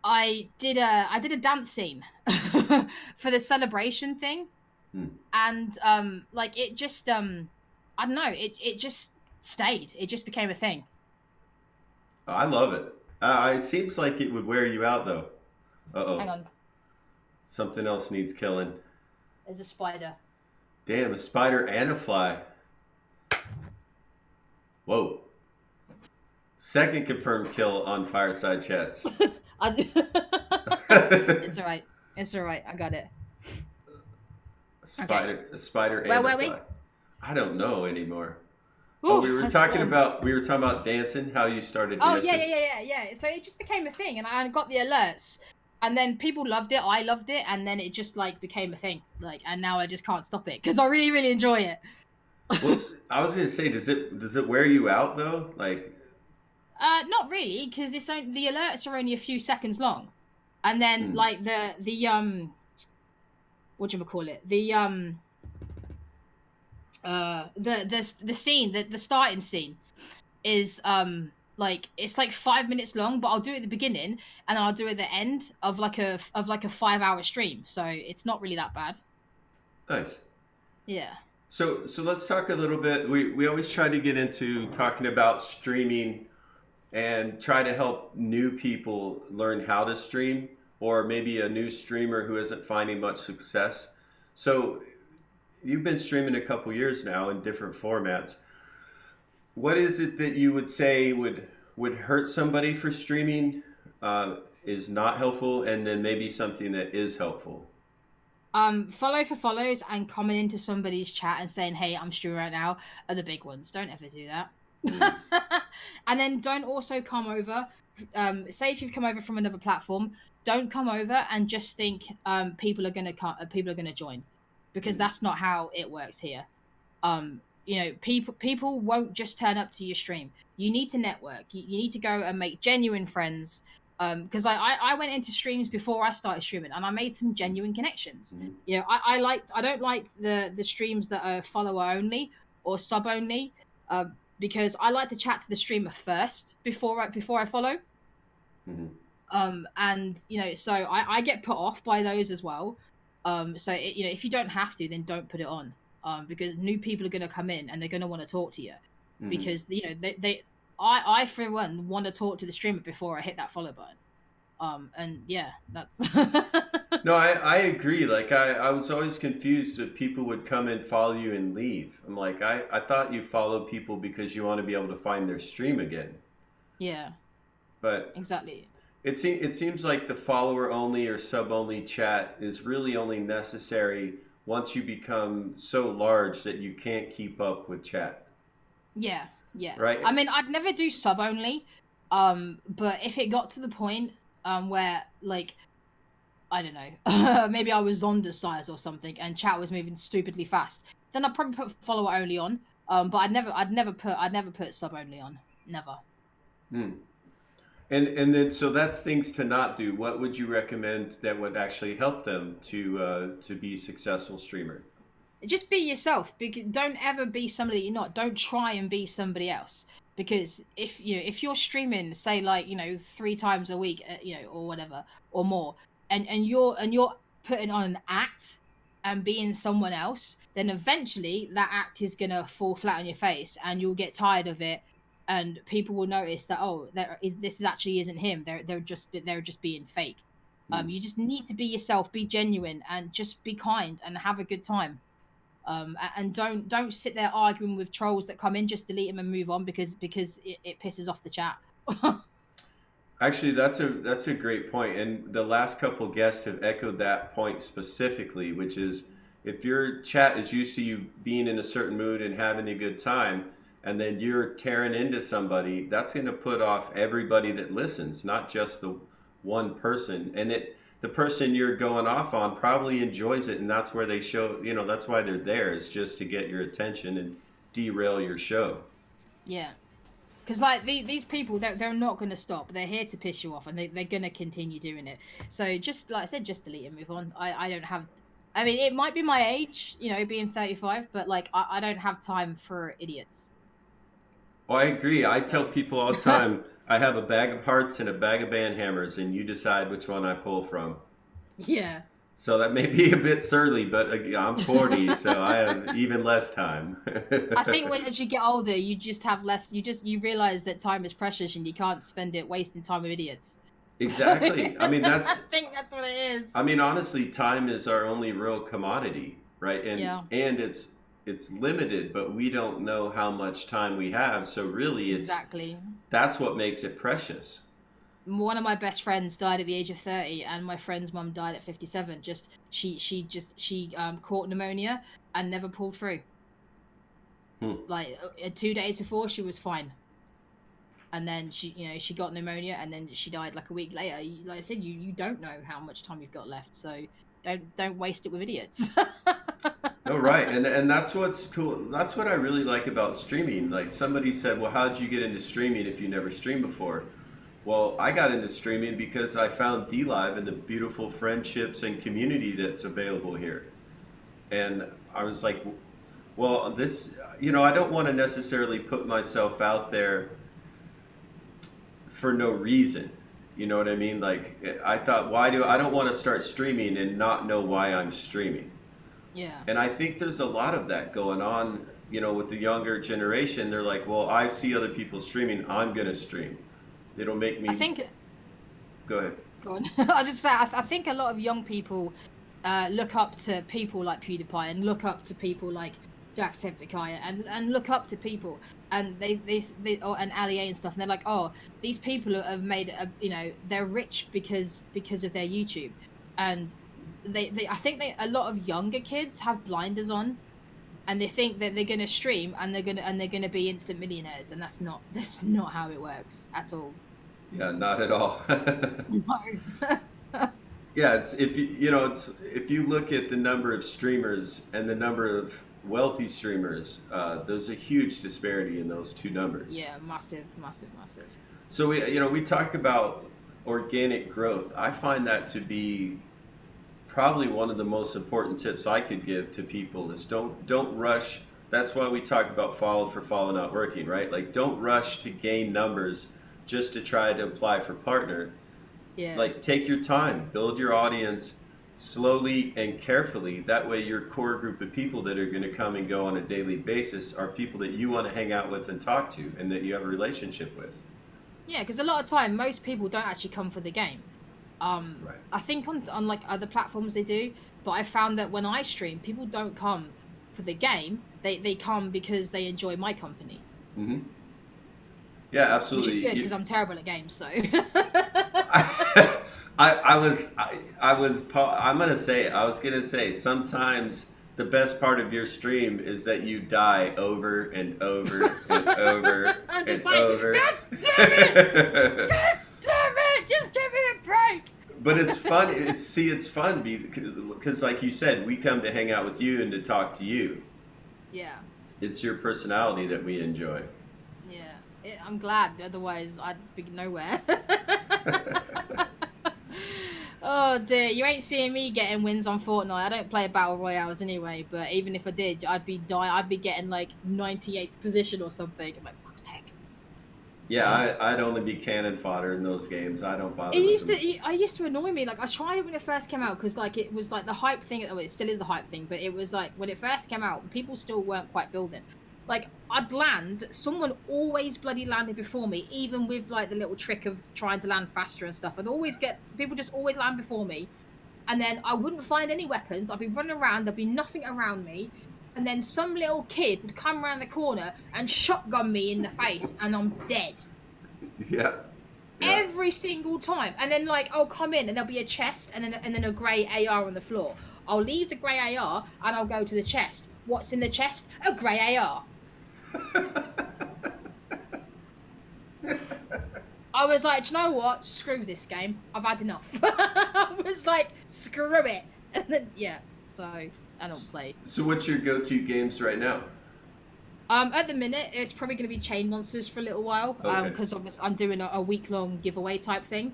I did a dance scene for the celebration thing, Hmm. and like it just I don't know, it just stayed. It just became a thing. Oh, I love it. It seems like it would wear you out though. Uh Hang oh. on, Something else needs killing. there's a spider. Damn, a spider and a fly. Whoa. Second confirmed kill on Fireside Chats. It's all right. It's all right. I got it. Okay. A spider Where and a were we? fly. I don't know anymore. Ooh, We were I talking swear. about dancing, how you started Oh dancing. yeah. So it just became a thing, and I got the alerts, and then people loved it. I loved it, and then it just like became a thing. Like, and now I just can't stop it because I really enjoy it. Well, I was gonna say, does it wear you out though? Like, Not really, because the alerts are only a few seconds long, and then hmm. like what do you call it? The scene, the starting scene is Like it's like 5 minutes long, but I'll do it at the beginning and I'll do it at the end of like a 5 hour stream. So it's not really that bad. Nice. Yeah. So let's talk a little bit. We always try to get into talking about streaming and try to help new people learn how to stream, or maybe a new streamer who isn't finding much success. So you've been streaming a couple years now in different formats. What is it that you would say would hurt somebody for streaming, is not helpful, and then maybe something that is helpful? Follow for follows and coming into somebody's chat and saying, "Hey, I'm streaming right now," are the big ones. Don't ever do that. Mm, And then don't also come over. Say if you've come over from another platform, don't come over and just think people are gonna come, people are gonna join, because mm, that's not how it works here. People won't just turn up to your stream. You need to network. You need to go and make genuine friends. Because I went into streams before I started streaming and I made some genuine connections. mm, I don't like the streams that are follower only or sub only, because I like to chat to the streamer first before I follow. mm. And so I get put off by those as well. So if you don't have to, then don't put it on. Because new people are going to come in and they're going to want to talk to you, Mm. because I for one want to talk to the streamer before I hit that follow button. And yeah, that's No, I agree. Like I was always confused that people would come and follow you and leave. I'm like, I thought you follow people because you want to be able to find their stream again. yeah, But exactly. it seems like the follower only or sub only chat is really only necessary once you become so large that you can't keep up with chat, Yeah, yeah. I right? mean, I'd never do sub only. But if it got to the point where like I don't know, maybe I was Zonda's size or something, and chat was moving stupidly fast, then I'd probably put follower only on. But I'd never put sub only on. Never. Hmm. And then so that's things to not do. What would you recommend that would actually help them to be a successful streamer? Just be yourself. Because don't ever be somebody that you're not. Don't try and be somebody else. Because if you're streaming, say like 3 times a week, or whatever or more, and you're putting on an act and being someone else, then eventually that act is gonna fall flat on your face, and you'll get tired of it, and people will notice that, oh, this actually isn't him. They're just being fake. Hmm. You just need to be yourself, be genuine, and just be kind and have a good time. And don't sit there arguing with trolls that come in. Just delete them and move on, because it pisses off the chat. Actually, that's a great point, and the last couple guests have echoed that point specifically, which is if your chat is used to you being in a certain mood and having a good time, and then you're tearing into somebody, that's going to put off everybody that listens, not just the one person. And the person you're going off on probably enjoys it, and that's where they show, that's why they're there, is just to get your attention and derail your show. Yeah, because like these people, they're not going to stop. They're here to piss you off, and they're going to continue doing it. So just like I said, just delete and move on. I don't have. I mean, it might be my age, being 35, but like I don't have time for idiots. Well, I agree. I tell So people all the time, I have a bag of hearts and a bag of band hammers, and you decide which one I pull from. yeah. So that may be a bit surly, but I'm 40, so I have even less time. I think as you get older, you just have less. You realize that time is precious, and you can't spend it wasting time with idiots. So Exactly. I mean, I think that's what it is. honestly, time is our only real commodity, right? And Yeah, and it's limited, but we don't know how much time we have. So really, exactly. that's what makes it precious. One of my best friends died at the age of 30, and my friend's mum died at 57. Just she caught pneumonia and never pulled through. Hmm. Like 2 days before, she was fine, and then she got pneumonia, and then she died like a week later. Like I said, you don't know how much time you've got left, so don't waste it with idiots. No, right, and that's what's cool. That's what I really like about streaming. Like somebody said, "Well, how did you get into streaming if you never streamed before?" Well, I got into streaming because I found D Live and the beautiful friendships and community that's available here. And I was like, well, this, I don't want to necessarily put myself out there for no reason. You know what I mean? Like I thought, I don't want to start streaming and not know why I'm streaming. Yeah. And I think there's a lot of that going on, with the younger generation. They're like, well, I see other people streaming, I'm gonna stream. It'll make I me. think. Go ahead. Go on. I was just say I think a lot of young people look up to people like PewDiePie and look up to people like Jacksepticeye and look up to people and and Ali A and stuff, and they're like, oh, these people have made they're rich because of their YouTube, and I think a lot of younger kids have blinders on, and they think that they're gonna stream and they're gonna be instant millionaires, and that's not how it works at all. Yeah, not at all. No. Yeah, if you look at the number of streamers and the number of wealthy streamers, there's a huge disparity in those two numbers. Yeah, massive, massive, massive. So we talk about organic growth. I find that to be probably one of the most important tips I could give to people is don't rush. That's why we talk about follow for follow not working, right? Like don't rush to gain numbers just to try to apply for partner. Yeah. Like take your time, build your audience slowly and carefully. That way your core group of people that are going to come and go on a daily basis are people that you want to hang out with and talk to and that you have a relationship with. Yeah, because a lot of time most people don't actually come for the game. Right. I think on like other platforms they do, but I found that when I stream, people don't come for the game. They come because they enjoy my company. Mm-hmm. Yeah, absolutely. Which is good because I'm terrible at games, so. I'm gonna say it. I was gonna say sometimes the best part of your stream is that you die over and over and over I'm just and like, over. God damn it! God damn it! Just give me a break. But it's fun. It's fun because, like you said, we come to hang out with you and to talk to you. Yeah. It's your personality that we enjoy. Yeah, I'm glad. Otherwise, I'd be nowhere. Oh dear, you ain't seeing me getting wins on Fortnite. I don't play battle royales anyway. But even if I did, I'd be getting like 98th position or something. I'm like, fuck's sake. Yeah, I'd only be cannon fodder in those games. I don't bother. I used to annoy me. Like I tried it when it first came out because like it was like the hype thing. Oh, it still is the hype thing, but it was like when it first came out, people still weren't quite building. Like I'd land, someone always bloody landed before me, even with like the little trick of trying to land faster and stuff. I'd always get people just always land before me, and then I wouldn't find any weapons. I'd be running around, there'd be nothing around me, and then some little kid would come around the corner and shotgun me in the face, and I'm dead. Yeah. Every single time. And then like I'll come in and there'll be a chest and then a grey AR on the floor. I'll leave the grey AR and I'll go to the chest. What's in the chest? A grey AR. I was like, do you know what? Screw this game. I've had enough. I was like, screw it. And then yeah, so I don't play. So what's your go-to games right now? At the minute, it's probably going to be Chain Monsters for a little while, because I'm doing a week-long giveaway type thing.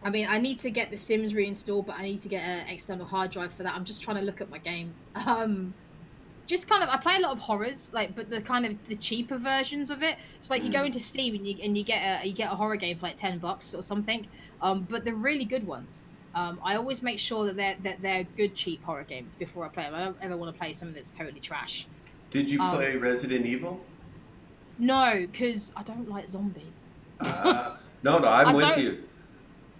I mean, I need to get The Sims reinstalled, but I need to get an external hard drive for that. I'm just trying to look at my games. Just kind of, I play a lot of horrors, like, but the kind of the cheaper versions of it. It's like you go into Steam and you get a horror game for like $10 or something. But they're really good ones. I always make sure that they're good cheap horror games before I play them. I don't ever want to play something that's totally trash. Did you play Resident Evil? No, because I don't like zombies. No, I'm with you.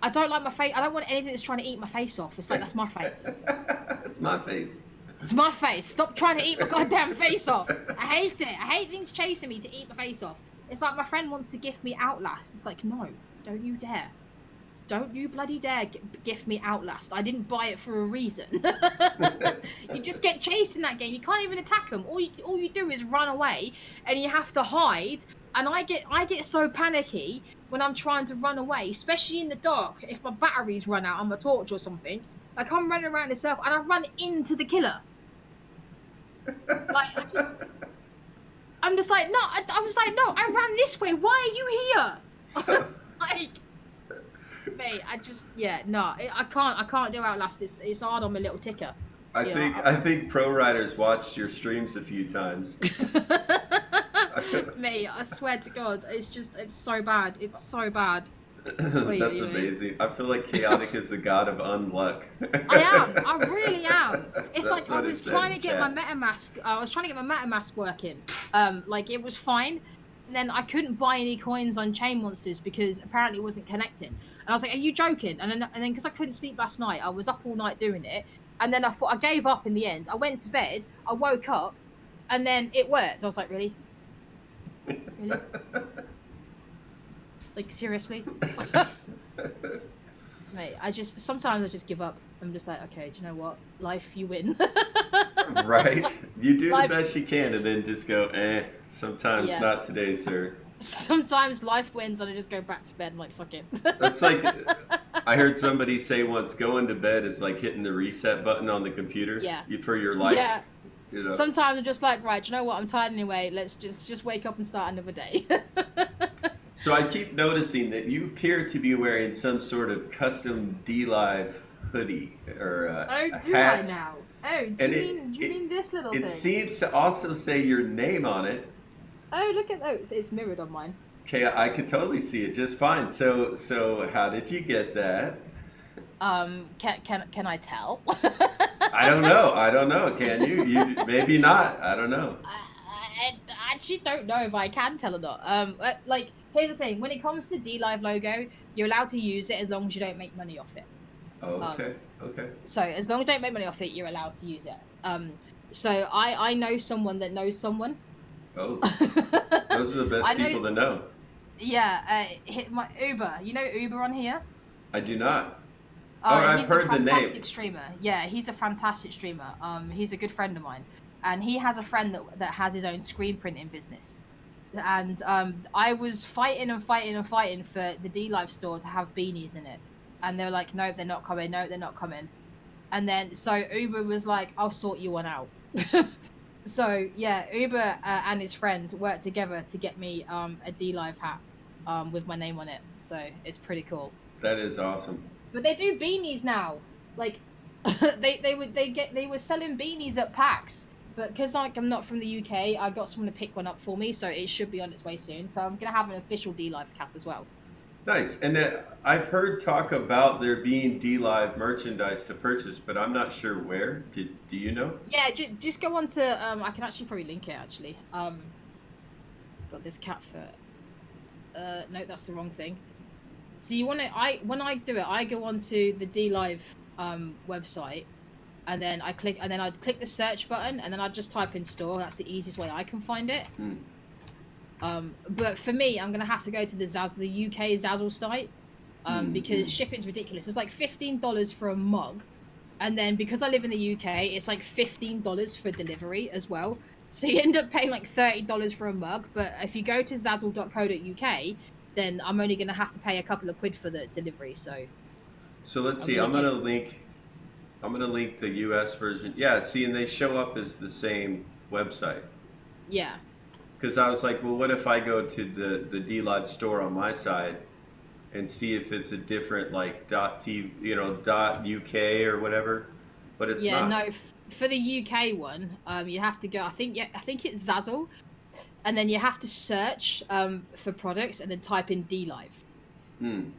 I don't like my face. I don't want anything that's trying to eat my face off. It's like, that's my face. It's my face. It's my face. Stop trying to eat my goddamn face off. I hate it. I hate things chasing me to eat my face off. It's like my friend wants to gift me Outlast. It's like, no, don't you dare. Don't you bloody dare gift me Outlast. I didn't buy it for a reason. You just get chased in that game. You can't even attack them. All you do is run away, and you have to hide. And I get so panicky when I'm trying to run away, especially in the dark. If my batteries run out on my torch or something, like I'm running around in a circle and I run into the killer. Like I'm just like, no. I was like, no. I ran this way. Why are you here? Like. Mate, I can't do Outlast. It's hard on my little ticker. I think pro riders watched your streams a few times. I Mate, I swear to God, it's so bad. It's so bad. Wait, That's wait, wait. amazing. I feel like chaotic is the god of unluck. I am. I really am. It's That's like I what it was said trying in to get my chat. MetaMask. I was trying to get my MetaMask working. Like it was fine. And then I couldn't buy any coins on Chain Monsters because apparently it wasn't connecting. And I was like, "Are you joking?" And then because I couldn't sleep last night, I was up all night doing it. And then I thought I gave up in the end. I went to bed. I woke up, and then it worked. I was like, "Really, really? Like seriously?" Mate, sometimes I just give up. I'm just like, okay, do you know what? Life, you win. Right? You do the Life, best you can and then just go, sometimes yeah. not today, sir. Sometimes life wins, and I just go back to bed. I'm like, fuck it. That's like, I heard somebody say once, going to bed is like hitting the reset button on the computer Yeah, for your life. yeah. You know. Sometimes I'm just like, right, do you know what? I'm tired anyway. Let's just wake up and start another day. So I keep noticing that you appear to be wearing some sort of custom D Live hoodie or Oh, a do I hat, now? Oh, and do you mean this little it thing? seems to also say your name on it. Oh, look at those. It's mirrored on mine. Okay, I could totally see it just fine. So how did you get that? Can I tell? I don't know. I don't know. Can you? Maybe not. I don't know. I actually don't know if I can tell or not. Like here's the thing: when it comes to the D Live logo, you're allowed to use it as long as you don't make money off it. Oh, Um, okay. Okay. so as long as you don't make money off it, you're allowed to use it. So I know someone that knows someone. Oh, those are the I best know, people to know. yeah. My Uber. You know Uber on here. I do not. Oh, I've He's a heard the name. fantastic streamer. Yeah, he's a fantastic streamer. He's a good friend of mine, and he has a friend that has his own screen printing business. And I was fighting and fighting and fighting for the D Live store to have beanies in it, and they were like, "No, they're not coming. No, they're not coming." And then so Uber was like, "I'll sort you one out." So yeah, Uber and his friend worked together to get me a D Live hat with my name on it. So it's pretty cool. That is awesome. But they do beanies now. Like they were selling beanies at PAX. But because like I'm not from the UK, I got someone to pick one up for me, so it should be on its way soon. So I'm gonna have an official D Live cap as well. Nice. And I've heard talk about there being D Live merchandise to purchase, but I'm not sure where. Do you know? Yeah, just go on to I can actually probably link it actually. Got this cat foot. No, that's the wrong thing. So you want to when I do it, I go onto the D Live website, and then I'd click the search button, and then I'd just type in store. That's the easiest way I can find it. Hmm. But for me, I'm gonna have to go to the UK Zazzle site, because shipping's ridiculous. It's like $15 for a mug, and then because I live in the UK, it's like $15 for delivery as well. So you end up paying like $30 for a mug. But if you go to zazzle.co.uk, then I'm only gonna have to pay a couple of quid for the delivery. So let's I'm see. gonna I'm gonna get link. I'm gonna link the U.S. version. Yeah. See, and they show up as the same website. yeah. Because I was like, well, what if I go to the D Live store on my side and see if it's a different like .uk or whatever, but it's Yeah, not. no, for the UK one, you have to go. I think it's Zazzle, and then you have to search for products and then type in D Live. Hmm.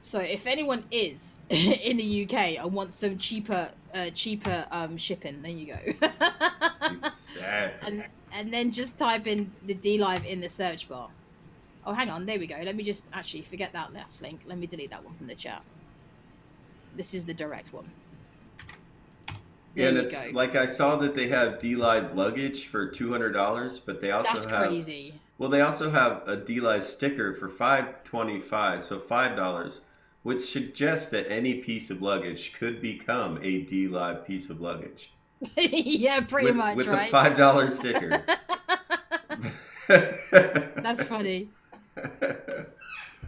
So if anyone is in the UK and wants some cheaper shipping, then you go. Exactly. And then just type in the D Live in the search bar. Oh, hang on, there we go. Let me just actually forget that last link. Let me delete that one from the chat. This is the direct one. Yeah, There and you it's go. like I saw that they have D Live luggage for $200, but they also That's have crazy. well, they also have a D Live sticker for $5.25, so $5, which suggests that any piece of luggage could become a D Live piece of luggage Yeah, pretty much, with the right? $5 sticker. That's funny.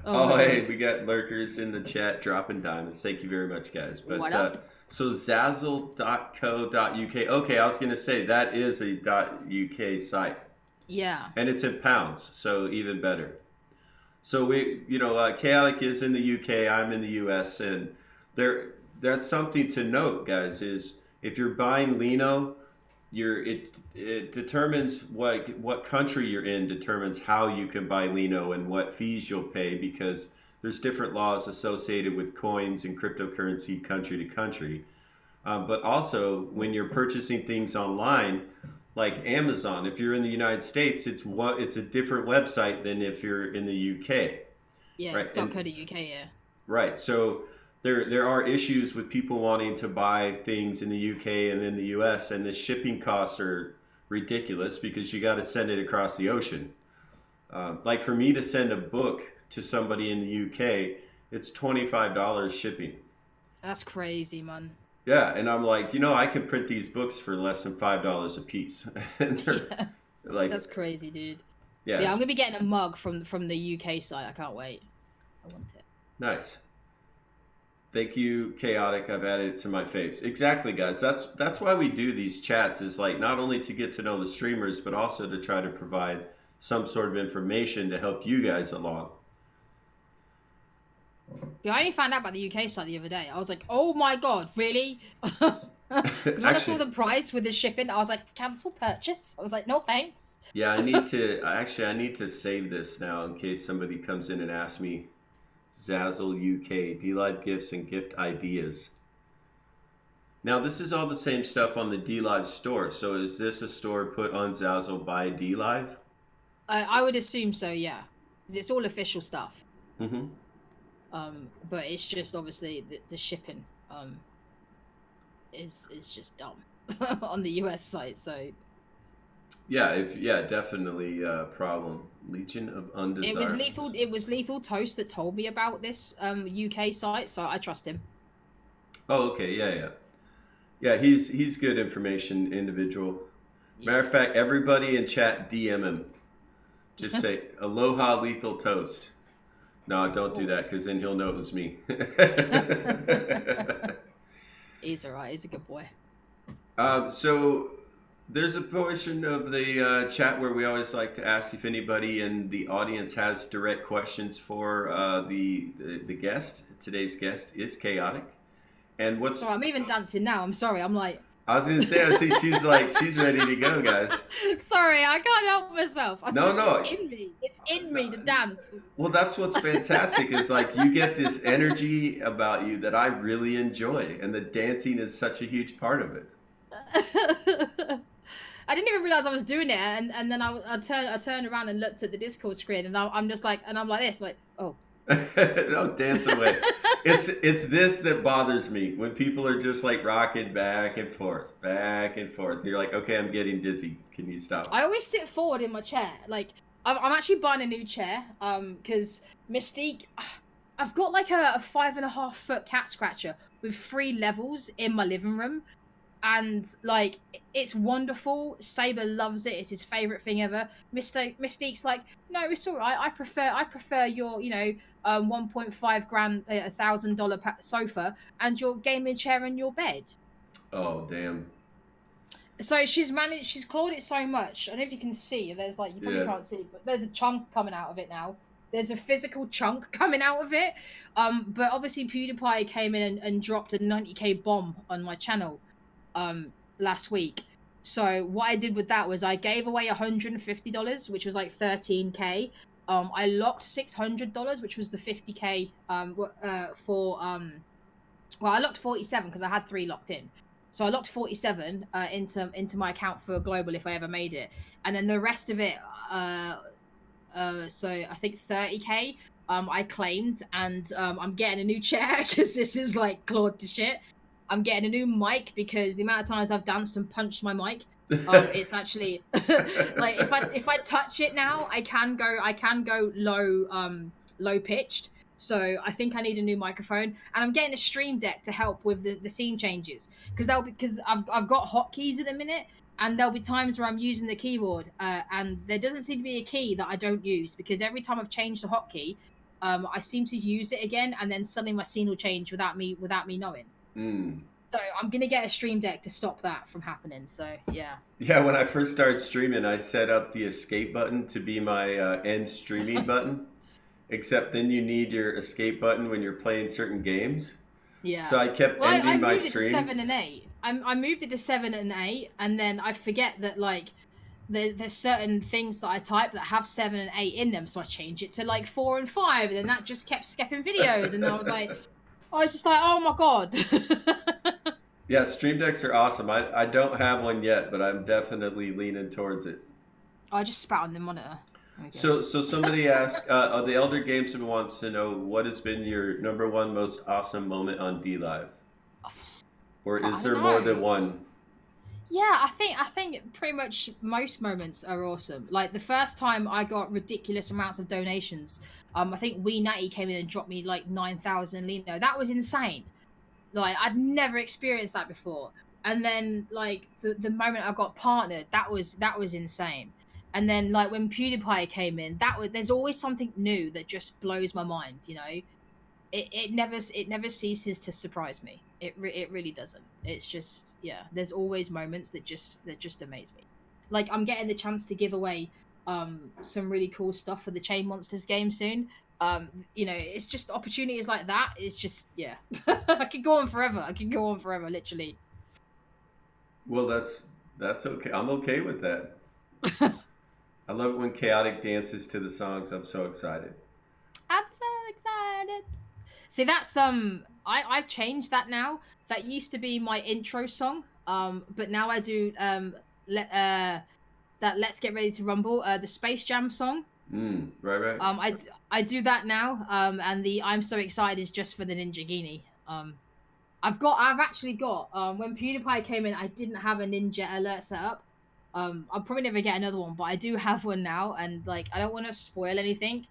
Oh Oh, my hey, god. we got lurkers in the chat dropping diamonds. Thank you very much, guys. What But up? so zazzle.co.uk. Okay, I was going to say that is a .uk site, Yeah. and it's in pounds, so even better. So Chaotic is in the UK. I'm in the US, and that's something to note, guys. Is if you're buying Lino, it determines what country you're in determines how you can buy Lino and what fees you'll pay, because there's different laws associated with coins and cryptocurrency country to country. But also, when you're purchasing things online, like Amazon, if you're in the United States, it's a different website than if you're in the UK, Yeah, right? it's .co.uk. Yeah. Right. So there are issues with people wanting to buy things in the UK and in the US, and the shipping costs are ridiculous because you got to send it across the ocean. Like for me to send a book to somebody in the UK, it's $25 shipping. That's crazy, man. Yeah, and I'm like, I can print these books for less than $5 a piece, and they're Yeah, like, that's crazy, dude. yeah, Yeah, I'm it's gonna be getting a mug from the UK site. I can't wait. I want it. nice. Thank you, Chaotic. I've added it to my faves. Exactly, guys. That's why we do these chats, is like not only to get to know the streamers, but also to try to provide some sort of information to help you guys along. Yeah, I only found out about the UK site the other day. I was like, oh my god, really? Because when I saw Actually, the price with the shipping, I was like, cancel purchase. I was like, no thanks. yeah, I need to save this now in case somebody comes in and asks me. Zazzle UK, D-Live gifts and gift ideas. Now, this is all the same stuff on the D-Live store. So is this a store put on Zazzle by D-Live? I would assume so, yeah. 'Cause it's all official stuff. Mm-hmm. But it's just obviously the shipping is just dumb on the US site. So Yeah, definitely a problem. Legion of Undesirables. It was Lethal Toast that told me about this UK site, so I trust him. Oh, okay, yeah. Yeah, he's good information individual. Matter Yeah. of fact, everybody in chat DM him. Just say Aloha Lethal Toast. No, don't do that because then he'll know it was me. He's alright. He's a good boy. So there's a portion of the chat where we always like to ask if anybody in the audience has direct questions for the guest. Today's guest is Chaotic. And what's So I'm even dancing now. I'm sorry. I'm like, I was gonna say, I see she's ready to go, guys. sorry, I can't help myself. No. It's in me. It's in me to dance. Well, that's what's fantastic is like you get this energy about you that I really enjoy, and the dancing is such a huge part of it. I didn't even realize I was doing it, and then I turned around and looked at the Discord screen, and I'm just like, and I'm like this, like, oh. Don't dance away. It's this that bothers me when people are just like rocking back and forth, back and forth. You're like, okay, I'm getting dizzy. Can you stop? I always sit forward in my chair. Like I'm actually buying a new chair. Because Mystique, I've got like a 5.5 foot cat scratcher with 3 levels in my living room. And like it's wonderful. Saber loves it. It's his favorite thing ever. Mystique's like, no, it's all right. I prefer your 1.5 grand, $1,000 sofa and your gaming chair and your bed. Oh damn. So she's clawed it so much. I don't know if you can see. There's like, you probably can't see, but there's a chunk coming out of it now. There's a physical chunk coming out of it. But obviously PewDiePie came in and dropped a 90k bomb on my channel last week. So what I did with that was I gave away $150, which was like 13k. I locked $600, which was the 50k well, I locked 47 because I had 3 locked in. So I locked 47 into my account for global if I ever made it, and then the rest of it, so I think 30k, I claimed, and I'm getting a new chair because this is like clawed to shit. I'm getting a new mic because the amount of times I've danced and punched my mic, it's actually like if I touch it now, I can go low pitched. So I think I need a new microphone, and I'm getting a stream deck to help with the scene changes because I've got hotkeys at the minute, and there'll be times where I'm using the keyboard, and there doesn't seem to be a key that I don't use because every time I've changed the hotkey, I seem to use it again, and then suddenly my scene will change without me knowing. Mm. So I'm gonna get a stream deck to stop that from happening. So yeah. Yeah, when I first started streaming, I set up the escape button to be my end streaming button. Except then you need your escape button when you're playing certain games. Yeah. So I kept ending my stream. 7 and 8. I moved it to 7 and 8, and then I forget that like there's certain things that I type that have 7 and 8 in them, so I change it to like 4 and 5, and then that just kept skipping videos, and I was just like, oh my god. Yeah, Stream Decks are awesome. I don't have one yet, but I'm definitely leaning towards it. I just spat on the monitor. There we go. So somebody asked, the Elder Gamesman wants to know what has been your number one most awesome moment on D Live, or I is don't there more know. than one? Yeah, I think pretty much most moments are awesome. Like the first time I got ridiculous amounts of donations. I think Wee Natty came in and dropped me like 9,000 Lino. That was insane. Like I'd never experienced that before. And then like the moment I got partnered, that was insane. And then like when PewDiePie came in, there's always something new that just blows my mind, you know. It never ceases to surprise me. It really doesn't. It's just, yeah, there's always moments that just amaze me. Like I'm getting the chance to give away some really cool stuff for the Chain Monsters game soon. It's just opportunities like that. It's just, yeah. I could go on forever. I could go on forever, literally. Well, that's okay. I'm okay with that. I love it when Chaotic dances to the songs. I'm so excited. I'm so excited. See, that's I've changed that now. That used to be my intro song. But now I do let that Let's Get Ready to Rumble, the Space Jam song. Right, right. I do that now. And the I'm so excited is just for the Ninja Genie. I've actually got when PewDiePie came in, I didn't have a ninja alert set up. I'll probably never get another one, but I do have one now, and like I don't want to spoil anything,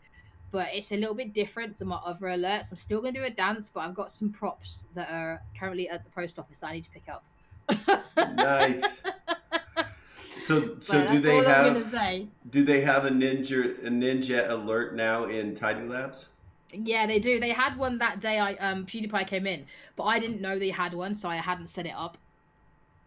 but it's a little bit different to my other alerts. I'm still gonna do a dance, but I've got some props that are currently at the post office that I need to pick up. Nice. So But that's all I'm gonna say. do they have a ninja alert now in Tidy Labs? Yeah, they do. They had one that day I PewDiePie came in, but I didn't know they had one, so I hadn't set it up.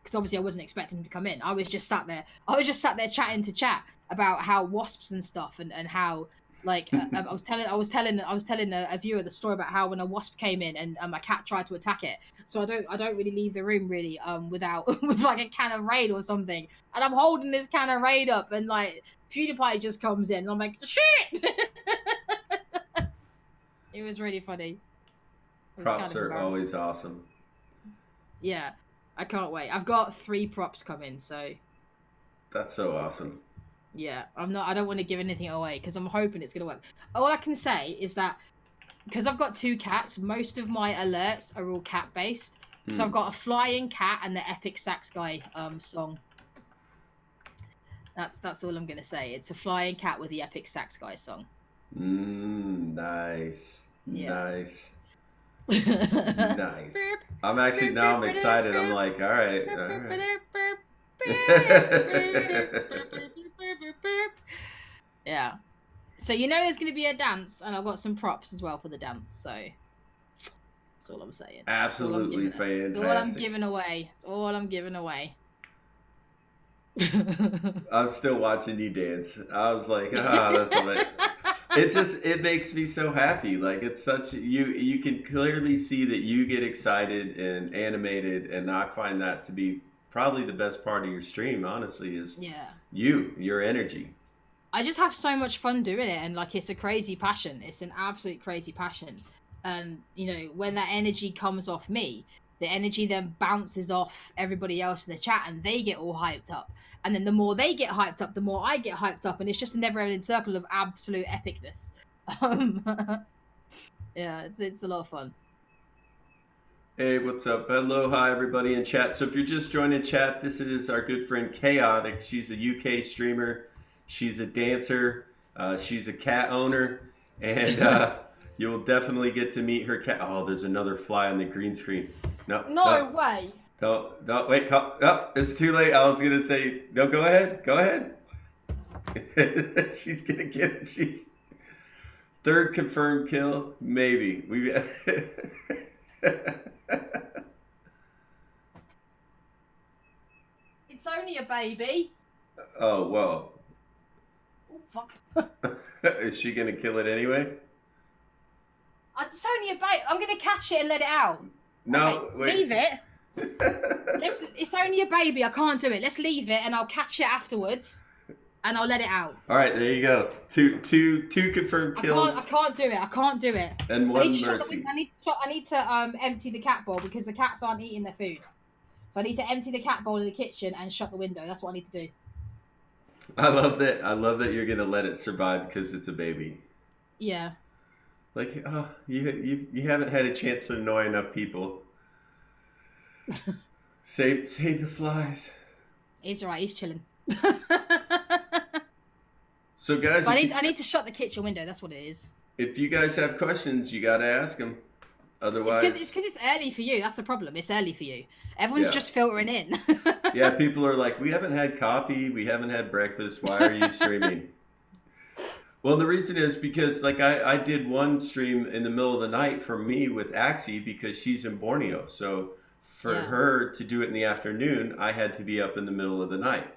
Because obviously I wasn't expecting him to come in. I was just sat there. I was just sat there chatting to chat about how wasps and stuff, and how like I was telling a viewer the story about how when a wasp came in and my cat tried to attack it. So I don't really leave the room really without with like a can of Raid or something. And I'm holding this can of Raid up, and like PewDiePie just comes in, and I'm like, shit. It was really funny. It was kind Props of are always embarrassing. awesome. Yeah, I can't wait. I've got 3 props coming, so That's so awesome. yeah. I don't want to give anything away because I'm hoping it's gonna work. All I can say is that because I've got 2 cats, most of my alerts are all cat based. So I've got a flying cat and the Epic Sax Guy song. That's all I'm gonna say. It's a flying cat with the Epic Sax Guy song. Nice. Yeah. Nice. Nice. I'm excited. I'm like, all right. Yeah. So you know there's going to be a dance, and I've got some props as well for the dance. So that's all I'm saying. Absolutely fantastic. That's all I'm giving away. That's all I'm giving away. I'm still watching you dance. I was like, that's amazing. It makes me so happy. Like it's such you can clearly see that you get excited and animated, and I find that to be probably the best part of your stream, honestly, is Yeah. your energy. I just have so much fun doing it, and like it's a crazy passion. It's an absolute crazy passion. And you know, when that energy comes off me, the energy then bounces off everybody else in the chat, and they get all hyped up. And then the more they get hyped up, the more I get hyped up, and it's just a never-ending circle of absolute epicness. Yeah, it's a lot of fun. Hey, what's up? Hello, hi, everybody in chat. So if you're just joining chat, this is our good friend Chaotic. She's a UK streamer. She's a dancer. She's a cat owner. And you'll definitely get to meet her cat. Oh, there's another fly on the green screen. No way. Don't, wait. Oh, it's too late. I was going to say, no, go ahead. Go ahead. She's going to get it. She's third confirmed kill. Maybe. It's only a baby. Oh, well. Oh, fuck. Is she going to kill it anyway? It's only a baby. I'm going to catch it and let it out. No, Okay, wait. leave it. It's only a baby. I can't do it. Let's leave it, and I'll catch it afterwards, and I'll let it out. All right, there you go. Two confirmed I kills can't do it. I can't do it. and I need to one shut mercy. I need to empty the cat bowl because the cats aren't eating their food. So I need to empty the cat bowl in the kitchen and shut the window. That's what I need to do. I love that. I love that you're gonna let it survive because it's a baby. Yeah. Like, oh, you haven't had a chance to annoy enough people. Save the flies. He's alright, he's chilling. So, guys, But I need to shut the kitchen window, that's what it is. if you guys have questions, you gotta ask them. Otherwise, It's because it's early for you. That's the problem. It's early for you. Everyone's yeah, just filtering in. yeah. People are like, we haven't had coffee, we haven't had breakfast. Why are you streaming? Well, the reason is because like I did one stream in the middle of the night for me with Axie because she's in Borneo. So for Yeah. her to do it in the afternoon, I had to be up in the middle of the night.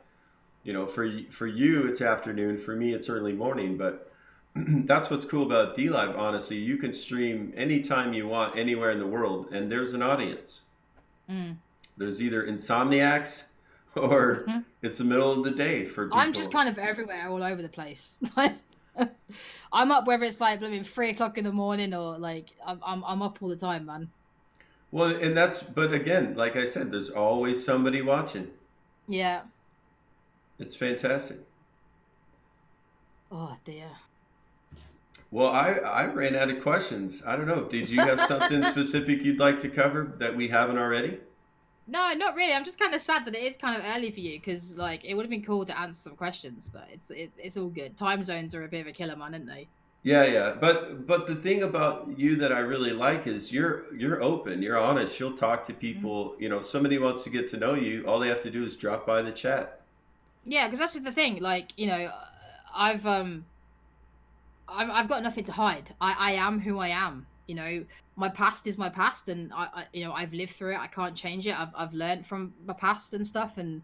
You know, for you it's afternoon, for me it's early morning, but that's what's cool about D Live, honestly. You can stream anytime you want, anywhere in the world, and there's an audience. Mm. There's either insomniacs or Mhm. it's the middle of the day for people. I'm just kind of everywhere, all over the place. I'm up whether it's like blooming 3 o'clock in the morning or like I'm up all the time, man. Well, and that's, but again, like I said, there's always somebody watching. Yeah. It's fantastic. Oh dear. Well, I ran out of questions. I don't know. Did you have something specific you'd like to cover that we haven't already? No, not really. I'm just kind of sad that it is kind of early for you because like it would have been cool to answer some questions, but it's all good. Time zones are a bit of a killer, man, aren't they? Yeah, yeah. But the thing about you that I really like is you're open, you're honest. You'll talk to Mm. people. You know, if somebody wants to get to know you, all they have to do is drop by the chat. Yeah, because that's just the thing. Like I've um I've got nothing to hide. I am who I am. My past is my past, and I've lived through it. I can't change it. I've learned from my past and stuff, and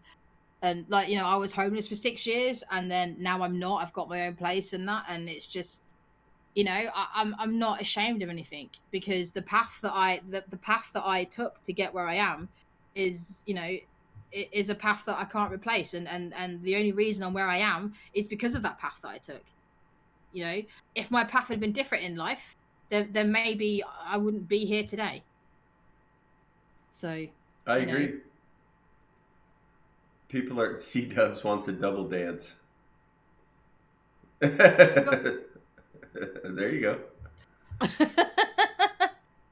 like I was homeless for 6 years, and then now I'm not. I've got my own place and that, and it's just I'm not ashamed of anything because the path that I took to get where I am is is a path that I can't replace, and the only reason I'm where I am is because of that path that I took. If my path had been different in life, then maybe I wouldn't be here today. So, I you know, agree. People are C Dubs wants a double dance. go- There you go.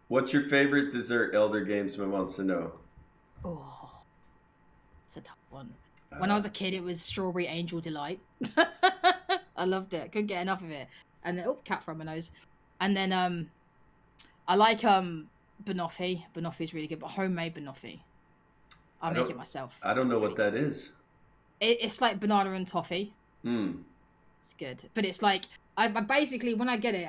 What's your favorite dessert? Elder Gamesman wants to know. oh, it's a tough one. When I Uh, was a kid, it was strawberry angel delight. I loved it. Couldn't get enough of it. And then, oh, cat from my nose. And then I like banoffee. Banoffee is really good, but homemade banoffee. I I make don't it myself. I don't know It's what really that good. is. It's like banana and toffee. Hmm. It's good, but it's like I basically when I get it,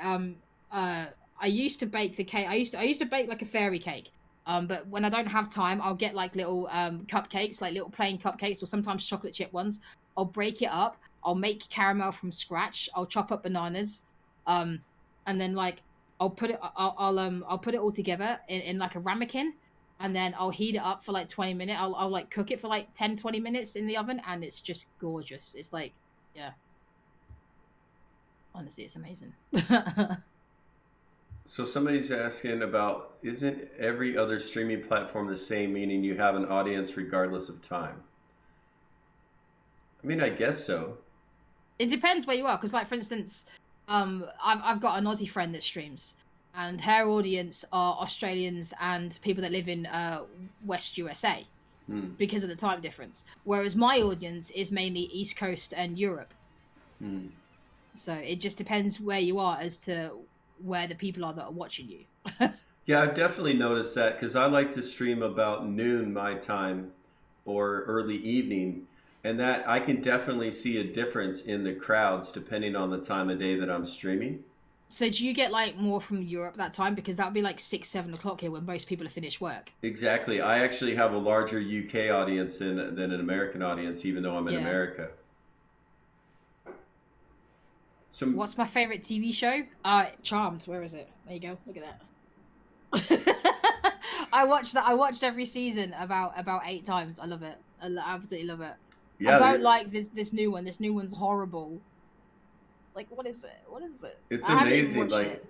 I used to bake the cake. I used to bake like a fairy cake. But when I don't have time, I'll get like little cupcakes, like little plain cupcakes, or sometimes chocolate chip ones. I'll break it up. I'll make caramel from scratch. I'll chop up bananas, um, and then like I'll put it all together in like a ramekin, and then I'll heat it up for like 20 minutes. I'll like cook it for like 10-20 minutes in the oven, and it's just gorgeous. It's like, yeah. Honestly, it's amazing. So somebody's asking about, isn't every other streaming platform the same, meaning you have an audience regardless of time? I mean, I guess so. It depends where you are, because, like, for instance, I've got an Aussie friend that streams, and her audience are Australians and people that live in West USA Hmm. because of the time difference. Whereas my audience is mainly East Coast and Europe. Hmm. So it just depends where you are as to where the people are that are watching you. Yeah, I've definitely noticed that because I like to stream about noon my time or early evening, and that I can definitely see a difference in the crowds depending on the time of day that I'm streaming. So do you get like more from Europe that time? Because that would be like 6-7 o'clock here when most people have finished work. Exactly. I actually have a larger UK audience than an American audience, even though I'm in Yeah. America. So, What's my favorite TV show? Charmed. Where is it? There you go. Look at that. I watched that. I watched every season about 8 times. I love it. Absolutely love it. I Yeah, don't like this new one. This new one's horrible. Like, what is it? What is it? it's I haven't even amazing. watched Like it.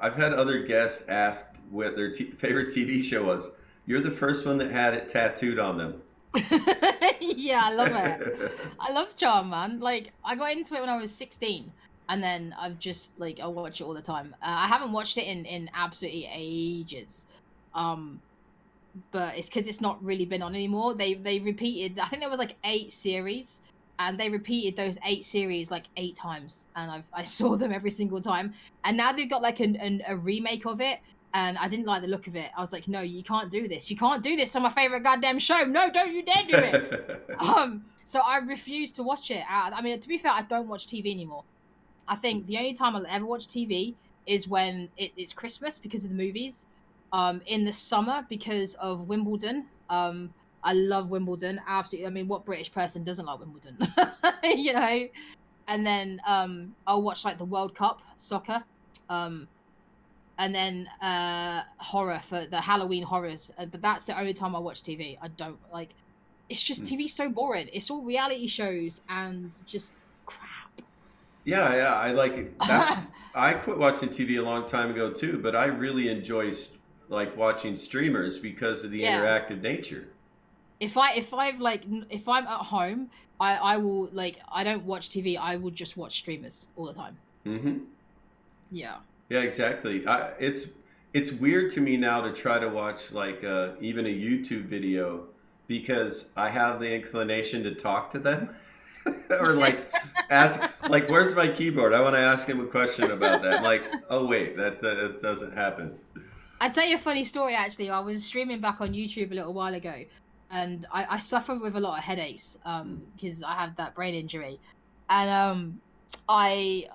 I've had other guests asked what their favorite TV show was. You're the first one that had it tattooed on them. Yeah, I love it. I love Charm, man. Like, I got into it when I was 16, and then I've just like I watch it all the time. I haven't watched it in absolutely ages, um, but it's because it's not really been on anymore. They repeated. I think there was like 8 series, and they repeated those 8 series like 8 times, and I saw them every single time. And now they've got like a remake of it. And I didn't like the look of it. I was like, no, you can't do this. You can't do this to my favorite goddamn show. No, don't you dare do it. So I refuse to watch it. I mean, to be fair, I don't watch TV anymore. I think the only time I'll ever watch TV is when it's Christmas because of the movies. In the summer because of Wimbledon. I love Wimbledon. Absolutely. I mean, what British person doesn't like Wimbledon? You know? And then I'll watch like the World Cup soccer. Um, and then horror for the Halloween horrors. But that's the only time I watch TV. I don't like. It's just TV's so boring. It's all reality shows and just crap. Yeah, I like it. I quit watching TV a long time ago too, but I really enjoy like watching streamers because of the Yeah. interactive nature. If I'm at home, I will like I don't watch TV. I will just watch streamers all the time. Hmm. Yeah. Yeah, exactly. It's weird to me now to try to watch like even a YouTube video because I have the inclination to talk to them or like ask like where's my keyboard? I want to ask him a question about that. I'm like, oh wait, that doesn't happen. I'd tell you a funny story actually. I was streaming back on YouTube a little while ago, and I suffer with a lot of headaches because I have that brain injury, and I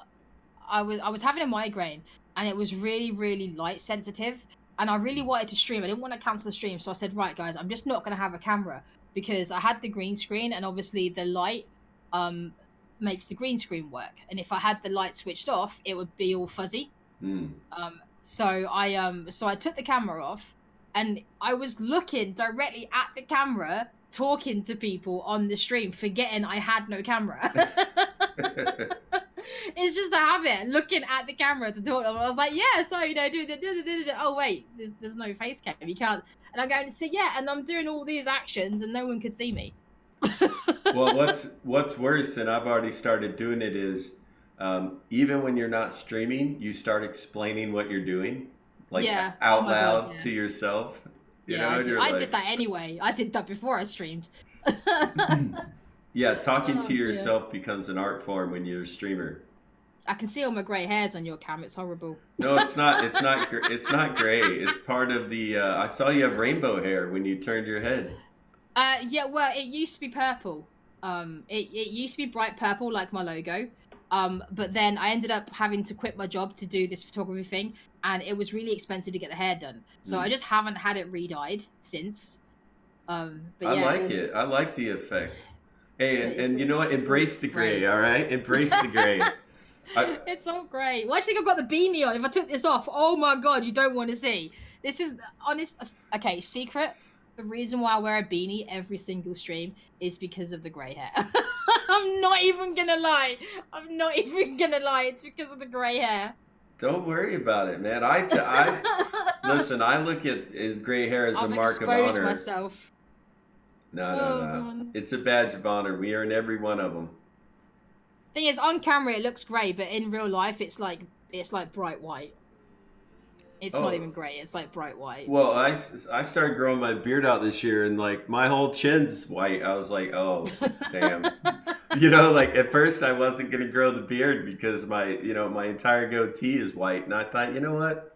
I was having a migraine, and it was really light sensitive, and I really wanted to stream. I didn't want to cancel the stream, so I said, right guys, I'm just not going to have a camera because I had the green screen, and obviously the light um makes the green screen work, and if I had the light switched off, it would be all fuzzy. Mm. So I took the camera off, and I was looking directly at the camera, talking to people on the stream, forgetting I had no camera. It's just a habit, looking at the camera to talk to them. I was like, yeah, so oh wait, there's no face cam, you can't. And I'm going to say, yeah, and I'm doing all these actions, and no one could see me. Well, what's worse, and I've already started doing it, is even when you're not streaming, you start explaining what you're doing, like Yeah. Oh out my god. loud Yeah. to yourself. You Yeah. know, I and did. you're I did like, that anyway. I did that before I streamed. yeah, talking Oh to dear. yourself becomes an art form when you're a streamer. I can see all my grey hairs on your cam. It's horrible. No, it's not. It's not. It's not gray. It's part of the. I saw you have rainbow hair when you turned your head. Yeah. Well, it used to be purple. It used to be bright purple, like my logo. But then I ended up having to quit my job to do this photography thing, and it was really expensive to get the hair done. So I Mm. just haven't had it re-dyed since. But I yeah, like it. I like the effect. Hey, but and you know what? it's all Embrace the gray. great. All right, embrace the gray. I, It's so great. Well, I think I've got the beanie on. If I took this off, oh my god, you don't want to see. This is honest. Okay, secret. The reason why I wear a beanie every single stream is because of the grey hair. I'm not even gonna lie. I'm not even gonna lie. It's because of the grey hair. don't worry about it, man. I listen. I look at gray hair as a I've mark of exposed honor. myself. No, no, Oh no. man. It's a badge of honor. We earn every one of them. Thing is, on camera it looks grey, but in real life it's like bright white. It's not Oh, even grey. It's like bright white. well, I started growing my beard out this year, and like my whole chin's white. I was like, oh, damn. You know, like at first I wasn't gonna grow the beard because my entire goatee is white, and I thought, you know what,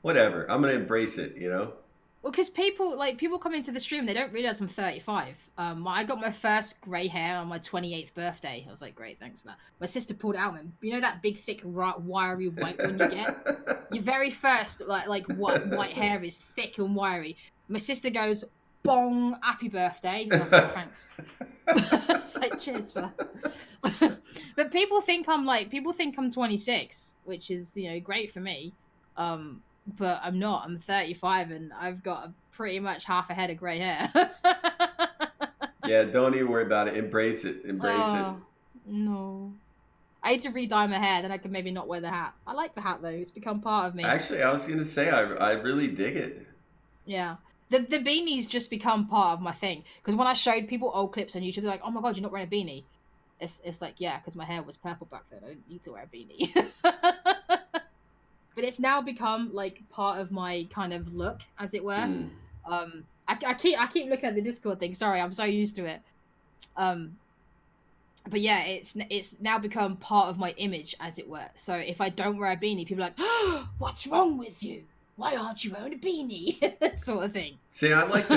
whatever, I'm gonna embrace it. You know. Well, because people come into the stream, they don't realize I'm 35. I got my first grey hair on my 28th birthday. I was like, great, thanks for that. My sister pulled it out, and you know that big, thick, wiry white one you get. Your very first white hair is thick and wiry. My sister goes, "Bong, happy birthday!" And I was like, thanks. It's like, cheers for that. But people think I'm 26, which is great for me. but I'm not. I'm 35 and I've got pretty much half a head of gray hair. Yeah, don't even worry about it. Embrace it. Embrace it. Oh, no. I need to re-dye my hair, then I can maybe not wear the hat. I like the hat though; it's become part of me. Actually, I was gonna say I really dig it. Yeah, the beanies just become part of my thing. Because when I showed people old clips on YouTube, they're like, "Oh my god, you're not wearing a beanie." It's like, yeah, because my hair was purple back then. I didn't need to wear a beanie. But it's now become like part of my kind of look, as it were. Hmm. I keep looking at the Discord thing. Sorry, I'm so used to it. Um, but yeah, it's now become part of my image, as it were. So if I don't wear a beanie, people are like, oh, "What's wrong with you? Why aren't you wearing a beanie?" Sort of thing. See, I like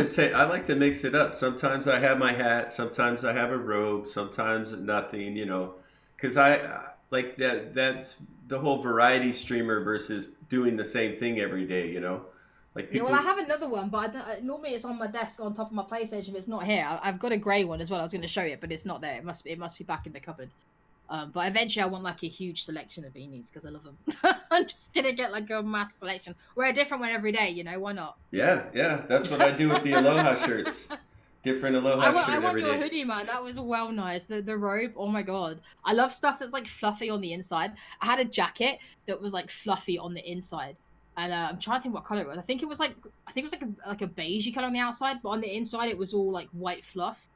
to mix it up. Sometimes I have my hat, sometimes I have a robe, sometimes nothing, you know, because like that. That's the whole variety streamer versus doing the same thing every day, you know. Like Yeah, well, I people, have another one, but normally it's on my desk on top of my PlayStation. If it's not here, I've got a grey one as well. I was going to show you, but it's not there. It must be back in the cupboard. But eventually, I want like a huge selection of beanies because I love them. I'm just gonna get like a mass selection. Wear a different one every day, why not? yeah, that's what I do with the Aloha shirts. Different Aloha I shirt want every your day. hoodie, man. That was well nice. The robe, oh my god. I love stuff that's like fluffy on the inside. I had a jacket that was like fluffy on the inside, and I'm trying to think what color it was. I think it was like a beigey color on the outside, but on the inside it was all like white fluff.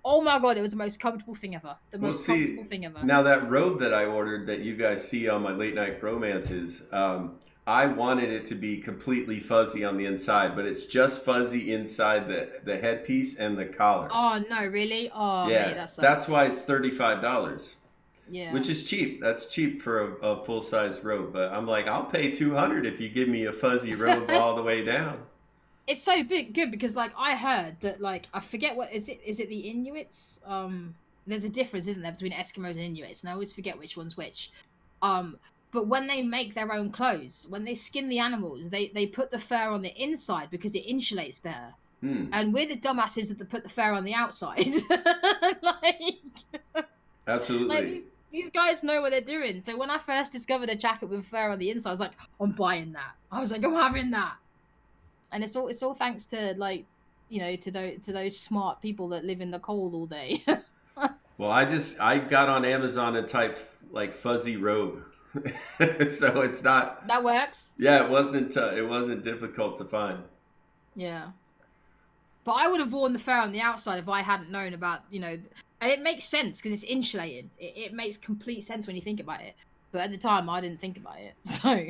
Oh my god, it was the most comfortable thing ever. The Well, most comfortable see, thing ever. now that robe that I ordered that you guys see on my late night bromances, I wanted it to be completely fuzzy on the inside, but it's just fuzzy inside the headpiece and the collar. Oh no, really? Oh mate, Yeah, that that's sucks. why it's $35, Yeah. which is cheap. That's cheap for a full size robe. But I'm like, I'll pay 200 if you give me a fuzzy robe all the way down. It's so big good because like I heard that like I forget what is it the Inuits? There's a difference, isn't there, between Eskimos and Inuits, and I always forget which one's which. But when they make their own clothes, when they skin the animals, they put the fur on the inside because it insulates better. Hmm. And we're the dumbasses that put the fur on the outside. like like Absolutely. these guys know what they're doing. So when I first discovered a jacket with fur on the inside, I was like, I'm buying that. I was like, I'm having that. And it's all thanks to like to those smart people that live in the cold all day. Well, I got on Amazon and typed like fuzzy robe, so it's not. That works. Yeah, it wasn't difficult to find. Yeah. But I would have worn the fur on the outside if I hadn't known about, and it makes sense because it's insulated. It makes complete sense when you think about it. But at the time, I didn't think about it. So,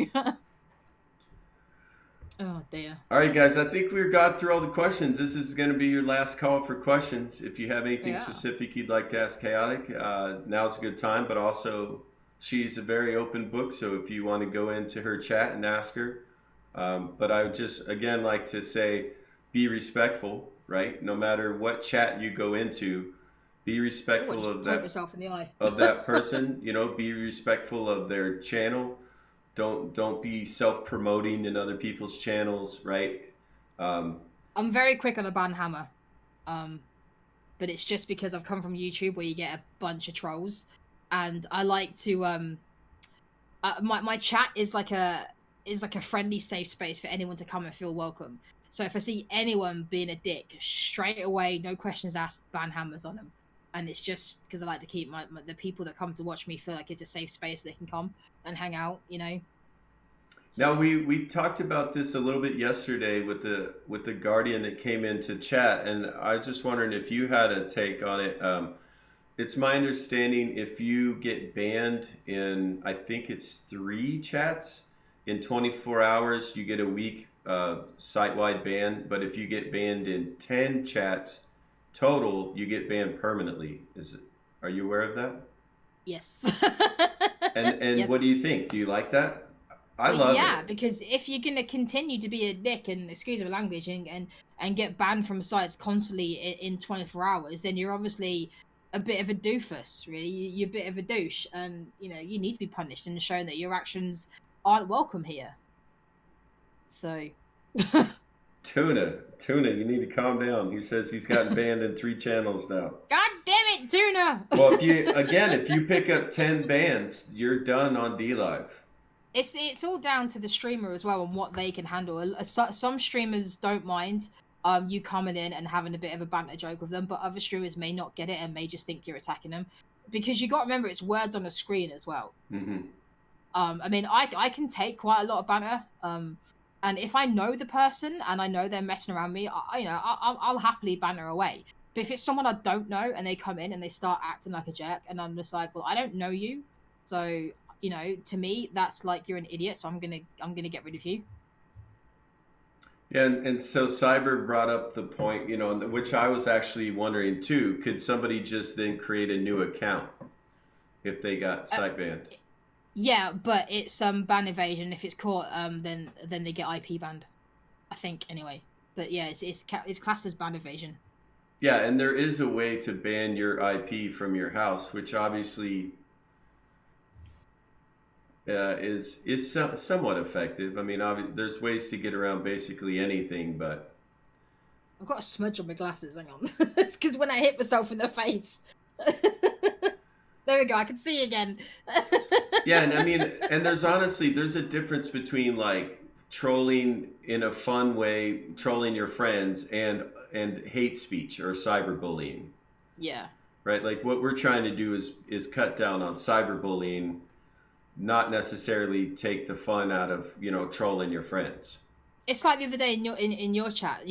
oh dear. All right, guys, I think we've got through all the questions. This is going to be your last call for questions. If you have anything Yeah. specific you'd like to ask Chaotic, now's a good time. But also, she's a very open book, so if you want to go into her chat and ask her. But I would just again like to say, be respectful, right? No matter what chat you go into, be Oh, I respectful just of poked that myself in the eye. person. Be respectful of their channel. Don't be self promoting in other people's channels, right? Um, I'm very quick on a ban hammer. Um, but it's just because I've come from YouTube where you get a bunch of trolls, and I like to my chat is like a friendly, safe space for anyone to come and feel welcome. So if I see anyone being a dick, straight away, no questions asked, ban hammers on them. And it's just because I like to keep the people that come to watch me feel like it's a safe space they can come and hang out. Now So we talked about this a little bit yesterday with the Guardian that came into chat, and I was just wondering if you had a take on it. It's my understanding if you get banned in, I think it's 3 chats in 24 hours, you get a week site-wide ban. But if you get banned in 10 chats total, you get banned permanently. Are you aware of that? yes. And Yes. what do you think? Do you like that? I Well, love yeah, it. because if you're gonna continue to be a dick and excuse the language and get banned from sites constantly in 24 hours, then you're obviously a bit of a doofus, really. You're a bit of a douche, and you need to be punished and shown that your actions aren't welcome here. So, God Tuna, you need to calm down. He says he's gotten banned in 3 channels now. damn it, Tuna! Well, if you pick up 10 bans, you're done on D Live. It's all down to the streamer as well and what they can handle. Some streamers don't mind you coming in and having a bit of a banter joke with them, but other streamers may not get it and may just think you're attacking them. Because you got to remember it's words on a screen as well. Mm-hmm. I mean, I can take quite a lot of banter. And if I know the person and I know they're messing around me, I'll happily banter away. But if it's someone I don't know and they come in and they start acting like a jerk, and I'm just like, well, I don't know you, so to me that's like you're an idiot. So I'm gonna get rid of you. Yeah, and so Cyber brought up the point, which I was actually wondering too. Could somebody just then create a new account if they got Uh, site banned? yeah, but it's ban evasion. If it's caught, then they get IP banned. I think anyway. But yeah, it's classed as ban evasion. Yeah, and there is a way to ban your IP from your house, which obviously is somewhat effective. I mean, there's ways to get around basically anything, but I've got a smudge on my glasses. Hang on, it's because when I hit myself in the face. There we go. I can see again. yeah, and I mean, and there's a difference between like trolling in a fun way, trolling your friends, and hate speech or cyberbullying, Yeah. right? Like what we're trying to do is cut down on cyberbullying, not necessarily take the fun out of trolling your friends. It's like the other day in your chat,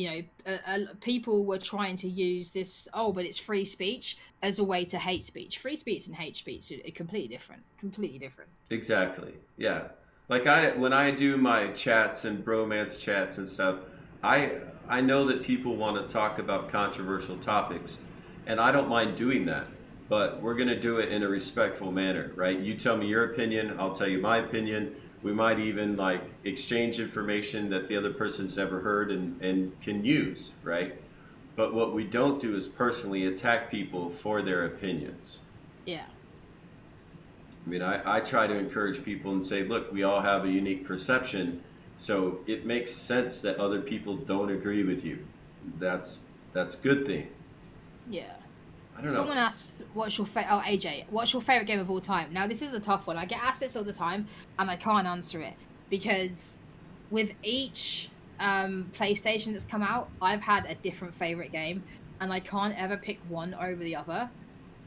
people were trying to use this. Oh, but it's free speech as a way to hate speech. Free speech and hate speech are completely different. Completely different. Exactly. Yeah. Like when I do my chats and bromance chats and stuff, I know that people want to talk about controversial topics, and I don't mind doing that. But we're going to do it in a respectful manner, right? You tell me your opinion, I'll tell you my opinion. We might even like exchange information that the other person's never heard and can use, right? But what we don't do is personally attack people for their opinions. Yeah. I mean, I try to encourage people and say, look, we all have a unique perception, so it makes sense that other people don't agree with you. That's a good thing. Yeah. I don't know. Someone asked, "What's your favorite?" Oh, AJ, what's your favorite game of all time? Now, this is a tough one. I get asked this all the time, and I can't answer it because with each PlayStation that's come out, I've had a different favorite game, and I can't ever pick one over the other.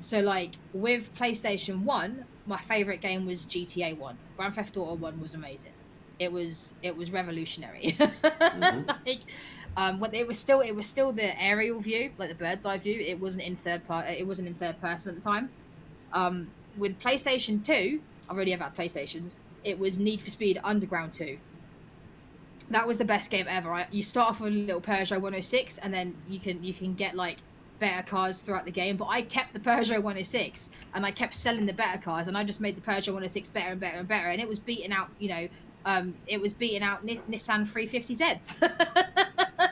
So, like with PlayStation One, my favorite game was GTA One. Grand Theft Auto One was amazing. It was revolutionary. Hmm. Like, what it was still the aerial view, like the bird's eye view. It wasn't in third part. It wasn't in third person at the time. With PlayStation Two, I've already ever had PlayStations. It was Need for Speed Underground Two. That was the best game ever. Right? You start off with a little Peugeot 106, and then you can get like better cars throughout the game. But I kept the Peugeot 106, and I kept selling the better cars, and I just made the Peugeot 106 better and better and better, and it was beating out Nissan 350Zs,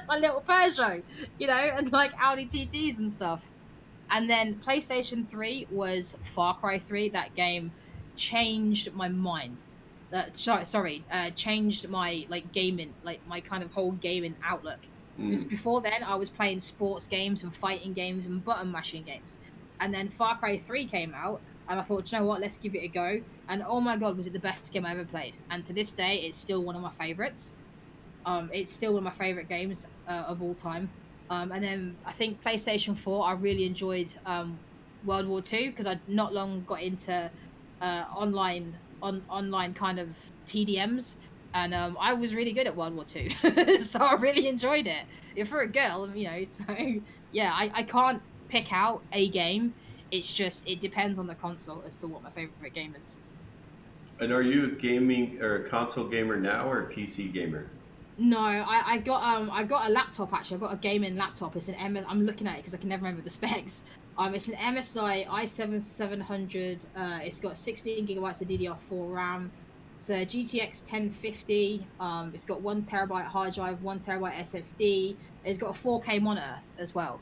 my little Peugeot, and like Audi TTs and stuff. And then PlayStation 3 was Far Cry 3. That game changed my mind. Changed my like gaming, like my kind of whole gaming outlook. Because Mm. before then, I was playing sports games and fighting games and button mashing games. And then Far Cry 3 came out, and I thought, you know what, let's give it a go. And oh my god, was it the best game I ever played? And to this day, it's still one of my favorites. It's still one of my favorite games of all time. And then I think PlayStation 4, I really enjoyed World War Two because I not long got into online kind of TDMs, and I was really good at World War Two, so I really enjoyed it. If for a girl, so yeah, I can't pick out a game. It's just it depends on the console as to what my favorite game is. And are you a gaming or a console gamer now or a PC gamer? No, I got a laptop actually. I've got a gaming laptop. It's an MS. I'm looking at it because I can never remember the specs. It's an MSI i7 700. It's got 16 gigabytes of DDR4 RAM. It's a GTX 1050. It's got 1 terabyte hard drive, 1 terabyte SSD. It's got a 4K monitor as well.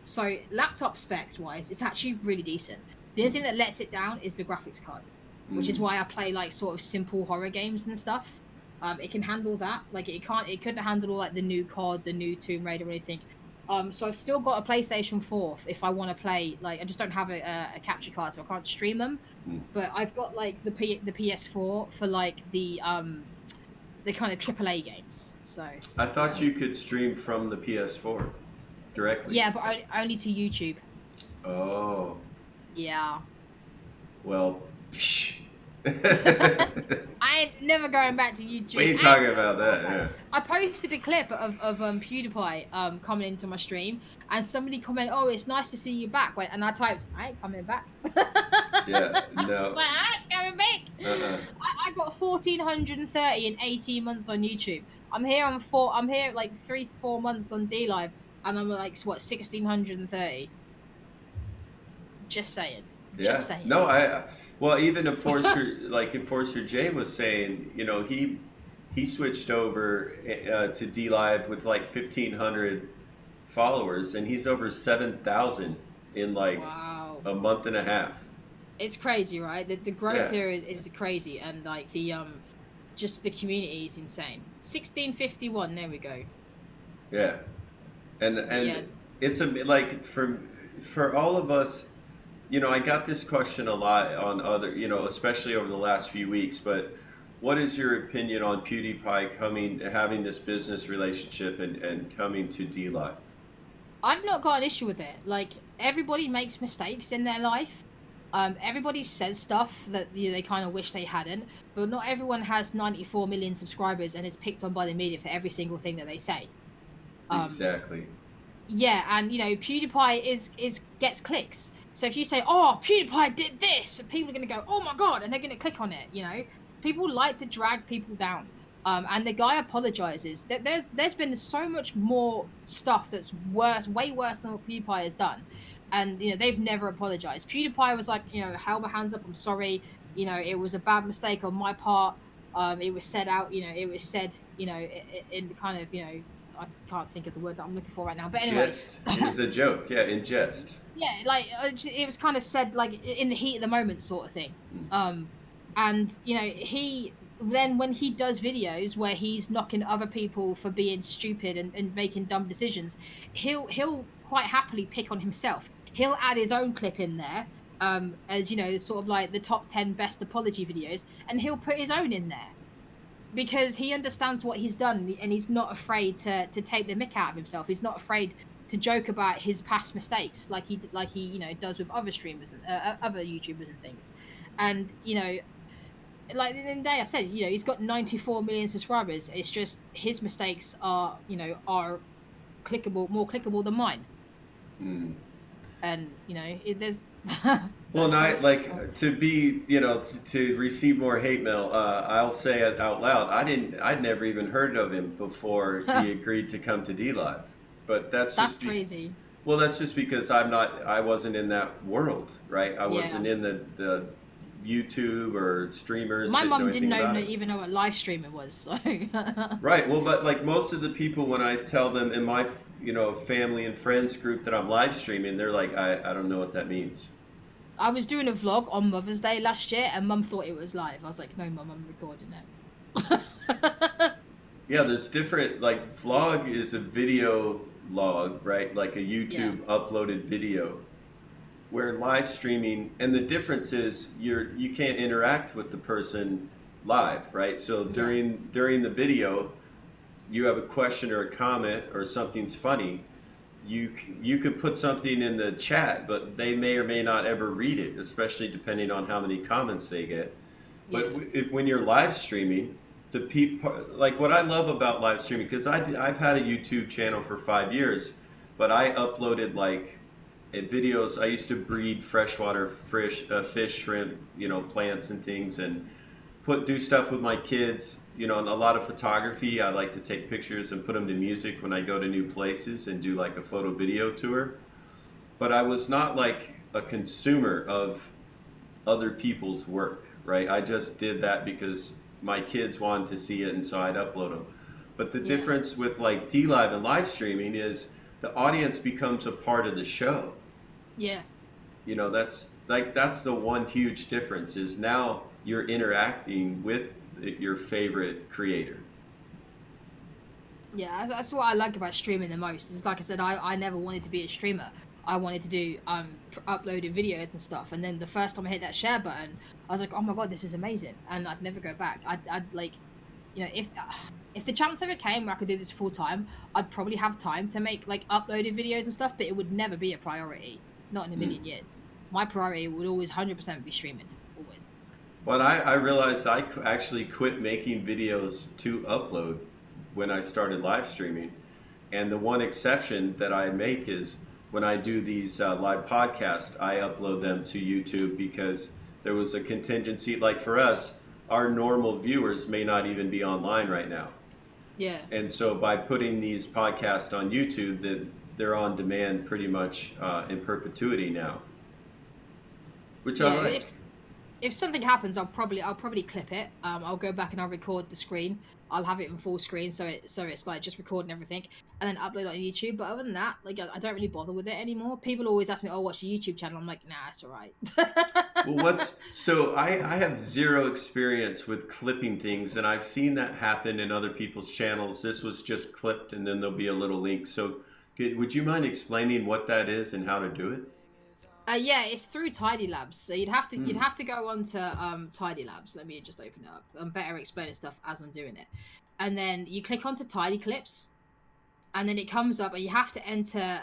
So laptop specs wise, it's actually really decent. The only thing that lets it down is the graphics card, which is Mm. why I play like sort of simple horror games and stuff. It can handle that. Like it couldn't handle like the new COD, the new Tomb Raider or anything. So I've still got a PlayStation 4 if I want to play. Like, I just don't have a capture card, so I can't stream them. Hmm. But I've got like the PS4 for like the kind of AAA games. So I yeah, thought you could stream from the PS4 directly. yeah, but only to YouTube. Oh, Yeah. well, psh. I ain't never going back to We YouTube. ain't I ain't talking never about going that, back. yeah. I posted a clip of PewDiePie coming into my stream, and somebody commented, "Oh, it's nice to see you back." Wait, and I typed, "I ain't coming back." Yeah, I was no. like, "I ain't coming back." Uh-uh. I got 1,430 in 18 months on YouTube. I'm here like 3-4 months on D Live, and I'm like what 1,630. Just saying. Just Yeah. saying. No, well, even Enforcer, like Enforcer J was saying, he switched over to D Live with like 1,500 followers, and he's over 7,000 in like Wow. a month and a half. It's crazy, right? The growth Yeah. here is crazy, and like the just the community is insane. 1651, there we go. Yeah. and But yeah, and it's like for all of us, I got this question a lot on other, especially over the last few weeks. But what is your opinion on PewDiePie having this business relationship and coming to D Live? I've not got an issue with it. Like, everybody makes mistakes in their life. Everybody says stuff that they kind of wish they hadn't, but not everyone has 94 million subscribers and is picked on by the media for every single thing that they say. Um, Exactly. Yeah, and PewDiePie is gets clicks. So if you say, "Oh, PewDiePie did this," people are gonna go, "Oh my god," and they're gonna click on it. People like to drag people down. And the guy apologizes. There's been so much more stuff that's worse, way worse than what PewDiePie has done, and they've never apologized. PewDiePie was like, held my hands up, I'm sorry. It was a bad mistake on my part. It was said out. It was said, in kind of, I can't think of the word that I'm looking for right now. But anyway, Jest. It was a joke. Yeah, in jest. yeah, like it was kind of said like in the heat of the moment sort of thing. Um, and he then when he does videos where he's knocking other people for being stupid and making dumb decisions, he'll quite happily pick on himself. He'll add his own clip in there, as sort of like the top 10 best apology videos, and he'll put his own in there because he understands what he's done and he's not afraid to take the mick out of himself. He's not afraid to joke about his past mistakes like he does with other streamers and other YouTubers and things. And like the other day I said, he's got 94 million subscribers. It's just his mistakes are clickable, more clickable than mine. Mm. And there's Well, not that's like to be, to receive more hate mail. I'll say it out loud. I'd never even heard of him before he agreed to come to D Live. But that's crazy. well, that's just because I wasn't in that world, right? I Yeah. wasn't in the YouTube or streamers. My Didn't know mum anything didn't about it. even know what live streaming was. So Right. Well, but like most of the people, when I tell them in my, family and friends group that I'm live streaming, they're like, I don't know what that means. I was doing a vlog on Mother's Day last year, and Mum thought it was live. I was like, "No, Mum, I'm recording it." Yeah, there's different, like vlog is a video log, right? Like a Yeah, YouTube uploaded video. Where live streaming, and the difference is you can't interact with the person live, right? So yeah, during the video, you have a question or a comment or something's funny, you could put something in the chat, but they may or may not ever read it, especially depending on how many comments they get. But yeah, when you're live streaming, the people, like what I love about live streaming, because I've had a YouTube channel for 5 years, but I uploaded like videos. I used to breed freshwater fish, shrimp, plants and things, and do stuff with my kids. And a lot of photography. I like to take pictures and put them to music when I go to new places and do like a photo video tour. But I was not like a consumer of other people's work, right? I just did that because my kids wanted to see it, and so I'd upload them. But the yeah, difference with like D Live and live streaming is the audience becomes a part of the show. yeah. That's the one huge difference is now you're interacting with your favorite creator. Yeah, that's what I like about streaming the most. Is like I said, I never wanted to be a streamer. I wanted to do uploaded videos and stuff. And then the first time I hit that share button, I was like, oh my god, this is amazing, and I'd never go back. I'd like, if the chance ever came where I could do this full time, I'd probably have time to make like uploaded videos and stuff, but it would never be a priority. Not in a Hmm. million years. My priority would always 100% be streaming. Always. But I realized actually quit making videos to upload when I started live streaming. And the one exception that I make is when I do these live podcasts, I upload them to YouTube because there was a contingency. Like for us, our normal viewers may not even be online right now. Yeah. And so by putting these podcasts on YouTube, they're on demand pretty much in perpetuity now, which I Yeah. like. If something happens, I'll probably clip it. I'll go back and I'll record the screen. I'll have it in full screen, so it's like just recording everything, and then upload it on YouTube. But other than that, like I don't really bother with it anymore. People always ask me, "Oh, what's your YouTube channel?" I'm like, "Nah, it's alright." Well, I have zero experience with clipping things, and I've seen that happen in other people's channels. This was just clipped, and then there'll be a little link. So, would you mind explaining what that is and how to do it? Yeah, it's through Tidy Labs. So you'd Hmm. have to go onto Tidy Labs. Let me just open it up. I'm better explaining stuff as I'm doing it. And then you click onto Tidy Clips, and then it comes up, and you have to enter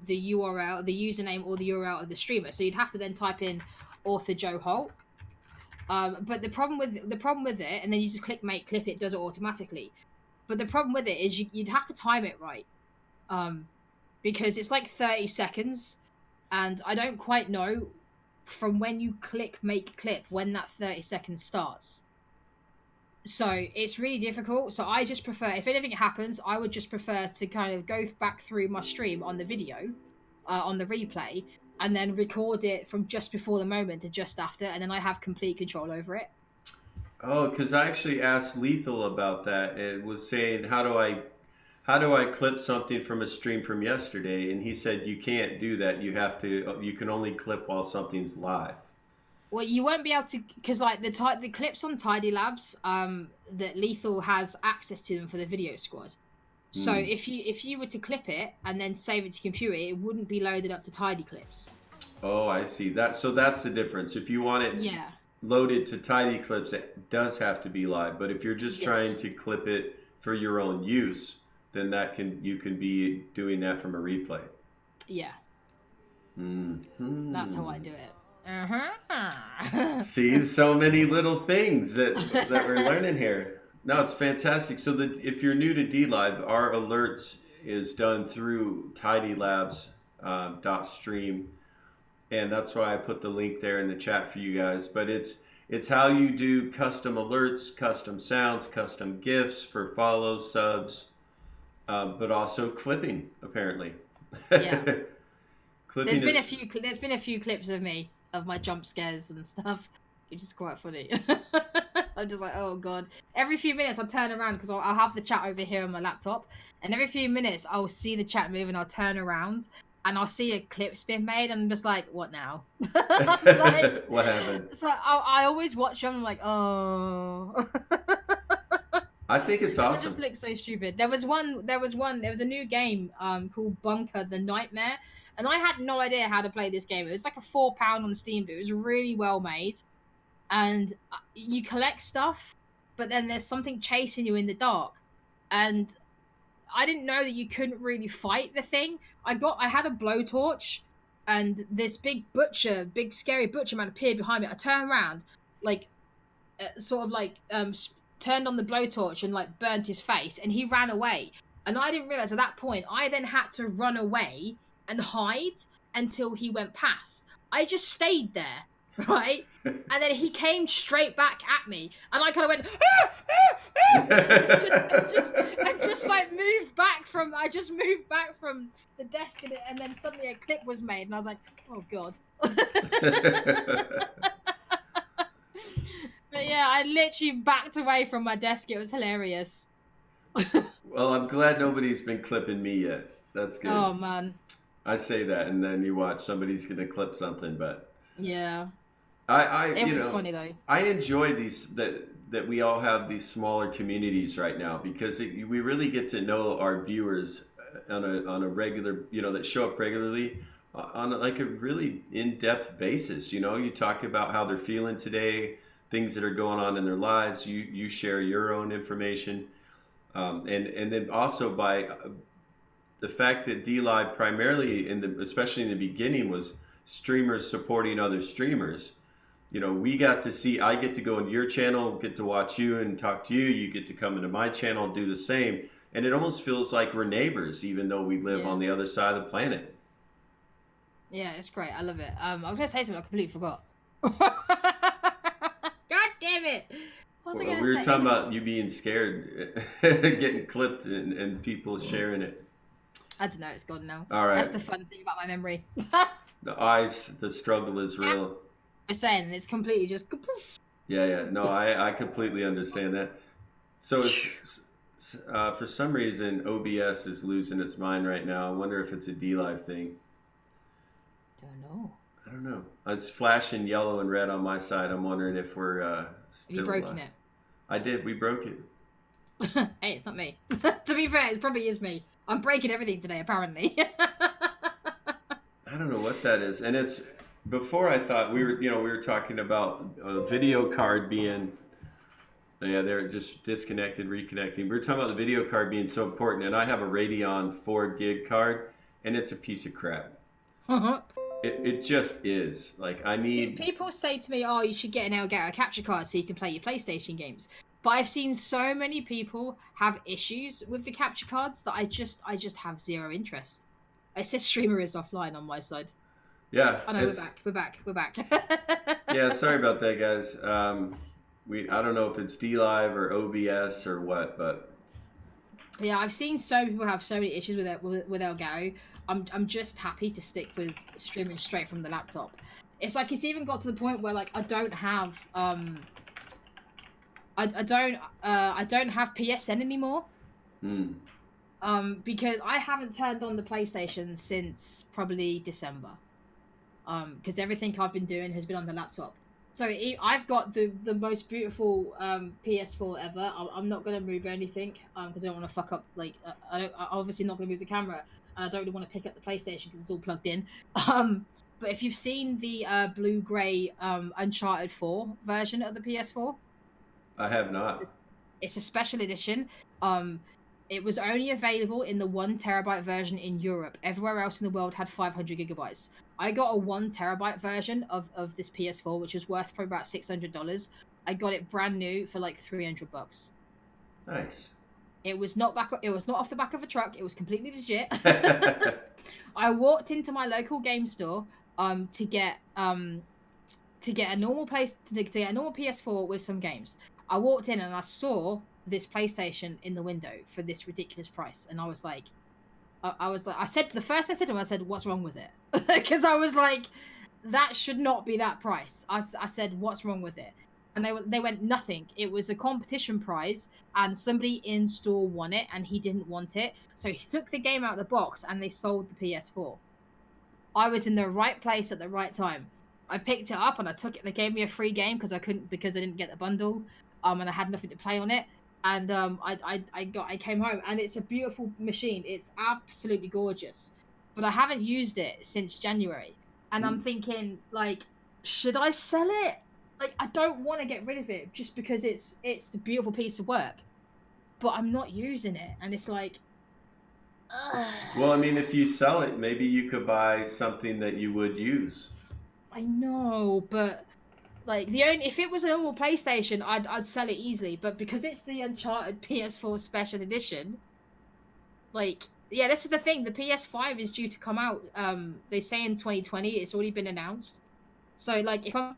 the URL, the username, or the URL of the streamer. So you'd have to then type in author Joe Holt. But the problem with it, and then you just click make clip. It does it automatically. But the problem with it is you'd have to time it right, um, because it's like 30 seconds, and I don't quite know from when you click make clip when that 30 seconds starts. So it's really difficult. So I just prefer, if anything happens, I would just prefer to kind of go back through my stream on the video, on the replay, and then record it from just before the moment to just after, and then I have complete control over it. Oh, because I actually asked Lethal about that and was saying, how do I clip something from a stream from yesterday? And he said you can't do that. You can only clip while something's live. Well, you won't be able to, because like the clips on Tidy Labs, that Lethal has access to them for the video squad. So Hmm. if you were to clip it and then save it to computer, it wouldn't be loaded up to Tidy Clips. Oh, I see that. So that's the difference. If you want it Yeah. loaded to tidy clips, it does have to be live. But if you're just trying Yes. to clip it for your own use, then that can you can be doing that from a replay. Yeah. That's how I Hmm. do it. Uh-huh. See, so many little things that we're learning here. No, it's fantastic. So that if you're new to D Live, our alerts is done through Tidy Labs dot stream, and that's why I put the link there in the chat for you guys. But it's how you do custom alerts, custom sounds, custom GIFs for follows, subs, but also clipping. Apparently, Yeah. clipping is. There's been a few clips of me of my jump scares and stuff, which is quite funny. I'm just like, oh god. Every few minutes I'll turn around because I'll have the chat over here on my laptop, and every few minutes I'll see the chat move and I'll turn around and I'll see a clip's been made and I'm just like, what now? Like, What happened? so I always watch them. I'm like, oh. I think it's Because it just awesome. looks so stupid. There was a new game called Bunker the Nightmare, and I had no idea how to play this game. It was like a £4 on Steam, but it was really well made, and you collect stuff, but then there's something chasing you in the dark, and I didn't know that you couldn't really fight the thing. I had a blowtorch, and this big scary butcher man appeared behind me. I turned around, like sort of like turned on the blowtorch and like burnt his face, and he ran away. And I didn't realize at that point I then had to run away and hide until he went past. I just stayed there, right? And then he came straight back at me, and I kind of went "Ah, ah, ah," and just like moved back from. I just moved back from the desk, and then suddenly a clip was made, and I was like, oh god. But yeah, I literally backed away from my desk. It was hilarious. Well, I'm glad nobody's been clipping me yet. That's good. Oh man. I say that, and then you watch somebody's gonna clip something. But Yeah. I It you was know, funny though. I enjoy these. That that we all have these smaller communities right now, because we really get to know our viewers on a regular, that show up regularly, on like a really in-depth basis. You talk about how they're feeling today, things that are going on in their lives. You share your own information, and then also by the fact that D Live primarily especially in the beginning was streamers supporting other streamers. I get to go into your channel, get to watch you and talk to you. You get to come into my channel, do the same. And it almost feels like we're neighbors, even though we live on the other side of the planet. Yeah, it's great. I love it. I was going to say something, I completely forgot. God damn it. What was I We going to were say? talking about you being scared, getting clipped, and people sharing it. I don't know. It's gone now. All right. That's the fun thing about my memory. The struggle is real. I'm saying it's completely just. Poof. Yeah. No, I completely understand that. So for some reason, OBS is losing its mind right now. I wonder if it's a D-Live thing. I don't know. It's flashing yellow and red on my side. I'm wondering if we're still. Have you broken it? I did. We broke it. Hey, it's not me. To be fair, it probably is me. I'm breaking everything today, apparently. I don't know what that is, and it's before I thought we were talking about a video card being. Yeah, they're just disconnected, reconnecting. We were talking about the video card being so important, and I have a Radeon 4 gig card, and it's a piece of crap. It just is. Like, I need. See, people say to me, "Oh, you should get an Elgato capture card so you can play your PlayStation games." But I've seen so many people have issues with the capture cards that I just have zero interest. It says streamer is offline on my side. Yeah. Oh no, we're back. Yeah, sorry about that, guys. I don't know if it's D Live or OBS or what, but yeah, I've seen so many people have so many issues with Elgato. I'm just happy to stick with streaming straight from the laptop. It's like it's even got to the point where like I don't have I don't have PSN anymore. Because I haven't turned on the PlayStation since probably December. Because everything I've been doing has been on the laptop. So I've got the most beautiful PS4 ever. I'm not going to move anything because I don't want to fuck up. Like I'm obviously not going to move the camera, and I don't really want to pick up the PlayStation because it's all plugged in. But if you've seen the blue-gray Uncharted 4 version of the PS4, I have not. It's a special edition. It was only available in the 1 terabyte version in Europe. Everywhere else in the world had 500 gigabytes. I got a 1 terabyte version of this PS4, which was worth probably about $600. I got it brand new for like $300. Nice. It was not off the back of a truck. It was completely legit. I walked into my local game store to get a normal PS4 with some games. I walked in and I saw this PlayStation in the window for this ridiculous price, and I was like, I said to him, I said, "What's wrong with it?" Because I was like, that should not be that price. I said, "What's wrong with it?" And they went, "Nothing. It was a competition prize, and somebody in store won it, and he didn't want it, so he took the game out of the box, and they sold the PS4." I was in the right place at the right time. I picked it up and I took it. They gave me a free game because I didn't get the bundle, and I had nothing to play on it. And I came home, and it's a beautiful machine. It's absolutely gorgeous, but I haven't used it since January, and I'm thinking, like, should I sell it? Like, I don't want to get rid of it just because it's a beautiful piece of work, but I'm not using it, and it's like. Well, I mean, if you sell it, maybe you could buy something that you would use. I know, but. Like if it was a normal PlayStation, I'd sell it easily. But because it's the Uncharted PS4 Special Edition, like, yeah, this is the thing. The PS5 is due to come out. They say in 2020. It's already been announced. So like, if I'm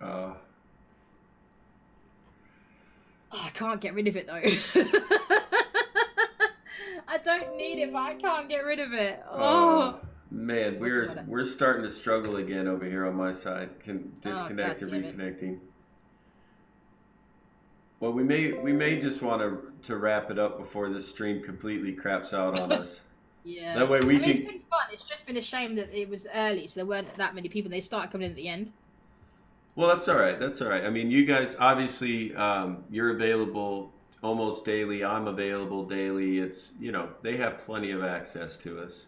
I can't get rid of it though. I don't need it, but I can't get rid of it. Oh. Man, we're starting to struggle again over here on my side. Can disconnect and reconnecting. Well, we may just want to wrap it up before this stream completely craps out on us. Yeah. That way I we mean, it's can. been fun. It's just been a shame that it was early, so there weren't that many people. They started coming in at the end. Well, that's all right. That's all right. I mean, you guys obviously you're available almost daily. I'm available daily. It's they have plenty of access to us,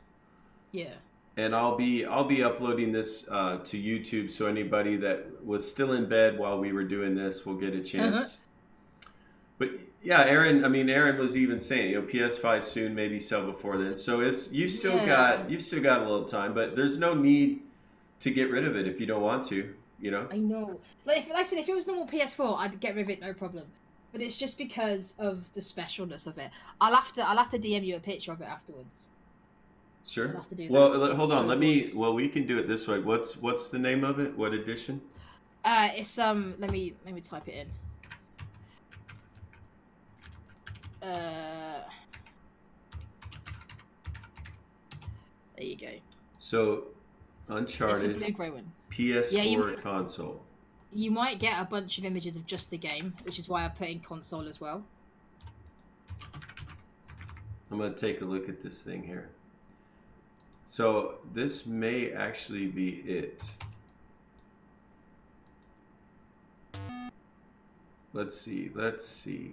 Yeah. and I'll be uploading this to YouTube, so anybody that was still in bed while we were doing this will get a Uh-huh. chance. But yeah, Aaron. I mean, Aaron was even saying, PS5 soon, maybe sell before then. So it's Yeah. you've still got a little time, but there's no need to get rid of it if you don't want to. You know. I know. Like I said, if it was normal PS4, I'd get rid of it, no problem. But it's just because of the specialness of it. I'll have to DM you a picture of it afterwards. I'll Sure. have to do that. Well, It's hold on. so Let me. gorgeous. Well, we can do it this way. What's the name of it? What edition? It's let me type it in. Uh, there you go. So, It's a Uncharted blue grey one. Yeah, PS4 console. you might get a bunch of images of just the game, which is why I put in console as well. I'm gonna take a look at this thing here. So this may actually be it. Let's see. Let's see.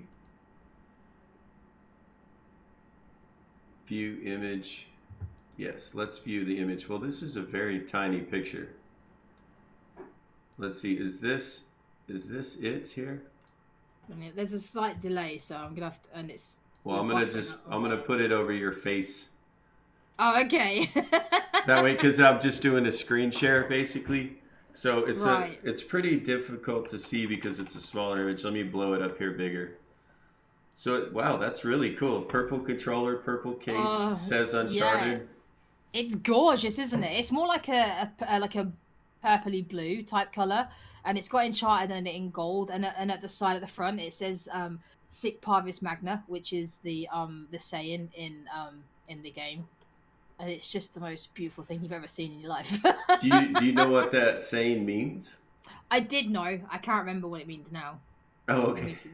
View image. Yes, let's view the image. Well, this is a very tiny picture. Let's see. Is this it here? I mean, there's a slight delay, so I'm gonna have to, and it's. Well, you're buffering up I'm gonna alright. put it over your face. Oh, okay. That way, because I'm just doing a screen share basically. So Right. it's pretty difficult to see because it's a smaller image. Let me blow it up here bigger. So wow, that's really cool. Purple controller, purple case, says Yeah. Uncharted. It's gorgeous, isn't it? It's more like a purpley blue type color, and it's got Enchanted on it in gold, and at the side at the front it says Sic Parvis Magna, which is the saying in the game, and it's just the most beautiful thing you've ever seen in your life. Do you know what that saying means? I did know. I can't remember what it means now. Oh, Let okay. me see.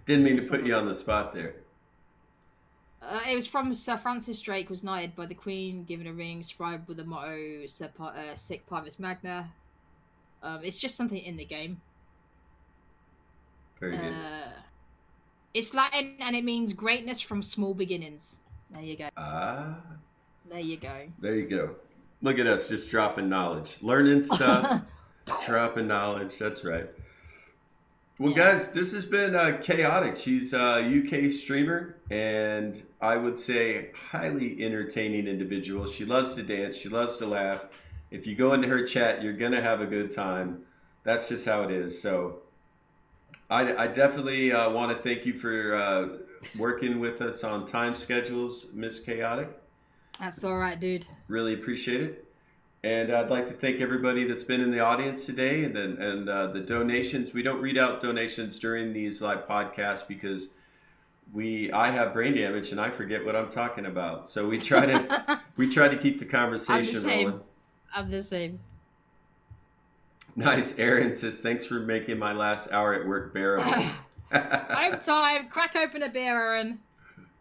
Didn't mean to Let's have put a you on look. the spot there. It was from Sir Francis Drake was knighted by the Queen, given a ring scribed with the motto Sic Parvis Magna. It's just something in the game. Very good. It's Latin and it means greatness from small beginnings. There you go. Ah, There you go. there you go. Look at us just dropping knowledge, learning stuff, dropping knowledge. That's right. Well, Yeah. guys, this has been chaotic. She's a UK streamer, and I would say highly entertaining individual. She loves to dance. She loves to laugh. If you go into her chat, you're gonna have a good time. That's just how it is. So, I definitely want to thank you for working with us on time schedules, Miss Chaotic. That's all right, dude. Really appreciate it. And I'd like to thank everybody that's been in the audience today, and the donations. We don't read out donations during these live podcasts because I have brain damage and I forget what I'm talking about. So we try to keep the I'm the conversation rolling. same. I'm the same. Nice. Aaron says thanks for making my last hour at work bearable. Home time. Crack open a beer, Aaron.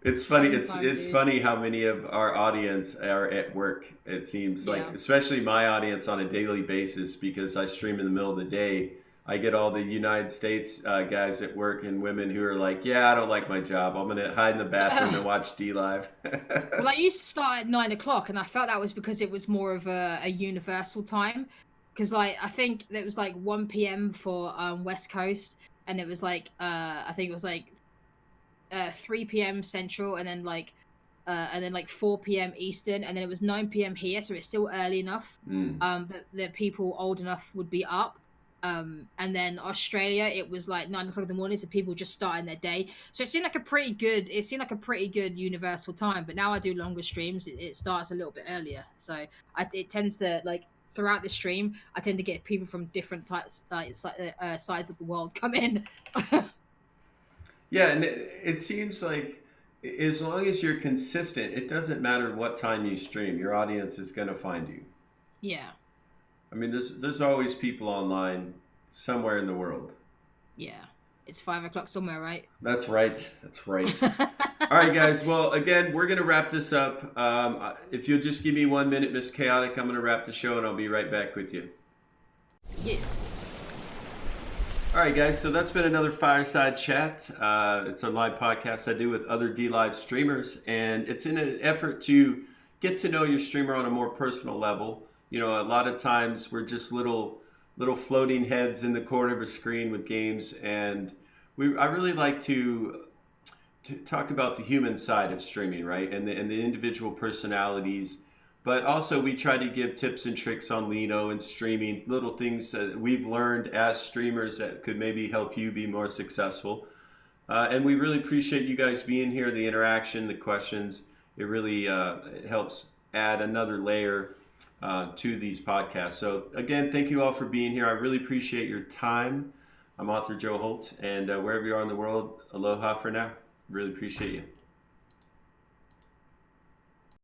It's funny. Home It's time, it's dude. funny how many of our audience are at work. It seems like, Yeah. especially my audience on a daily basis, because I stream in the middle of the day. I get all the United States guys at work and women who are like, "Yeah, I don't like my job. I'm gonna hide in the bathroom and watch D Live." Well, I used to start at 9 o'clock, and I felt that was because it was more of a universal time. Because I think it was like 1 p.m. for West Coast, and it was like I think it was like 3 p.m. Central, and then like 4 p.m. Eastern, and then it was 9 p.m. here, so it's still early enough Mm. that people old enough would be up. And then Australia, it was like 9 o'clock in the morning, so people just starting their day. So it seemed like a pretty good universal time. But now I do longer streams; it starts a little bit earlier, so it tends to like throughout the stream, I tend to get people from different types sides of the world come in. Yeah, and it seems like as long as you're consistent, it doesn't matter what time you stream. Your audience is gonna find you. Yeah, I mean, there's always people online somewhere in the world. yeah. It's 5 o'clock somewhere, right? That's right. That's right. All right, guys. Well, again, we're going to wrap this up. If you'll just give me 1 minute, Miss Chaotic, I'm going to wrap the show and I'll be right back with you. Yes. All right, guys. So that's been another Fireside Chat. It's a live podcast I do with other D Live streamers, and it's in an effort to get to know your streamer on a more personal level. You know, a lot of times we're just little floating heads in the corner of a screen with games, and I really like to talk about the human side of streaming, right? And the individual personalities. But also, we try to give tips and tricks on Lino and streaming, little things that we've learned as streamers that could maybe help you be more successful. And we really appreciate you guys being here, the interaction, the questions. It really it helps add another layer to these podcasts. So, again, thank you all for being here. I really appreciate your time. I'm author Joe Holt, and wherever you are in the world, aloha for now. Really appreciate you.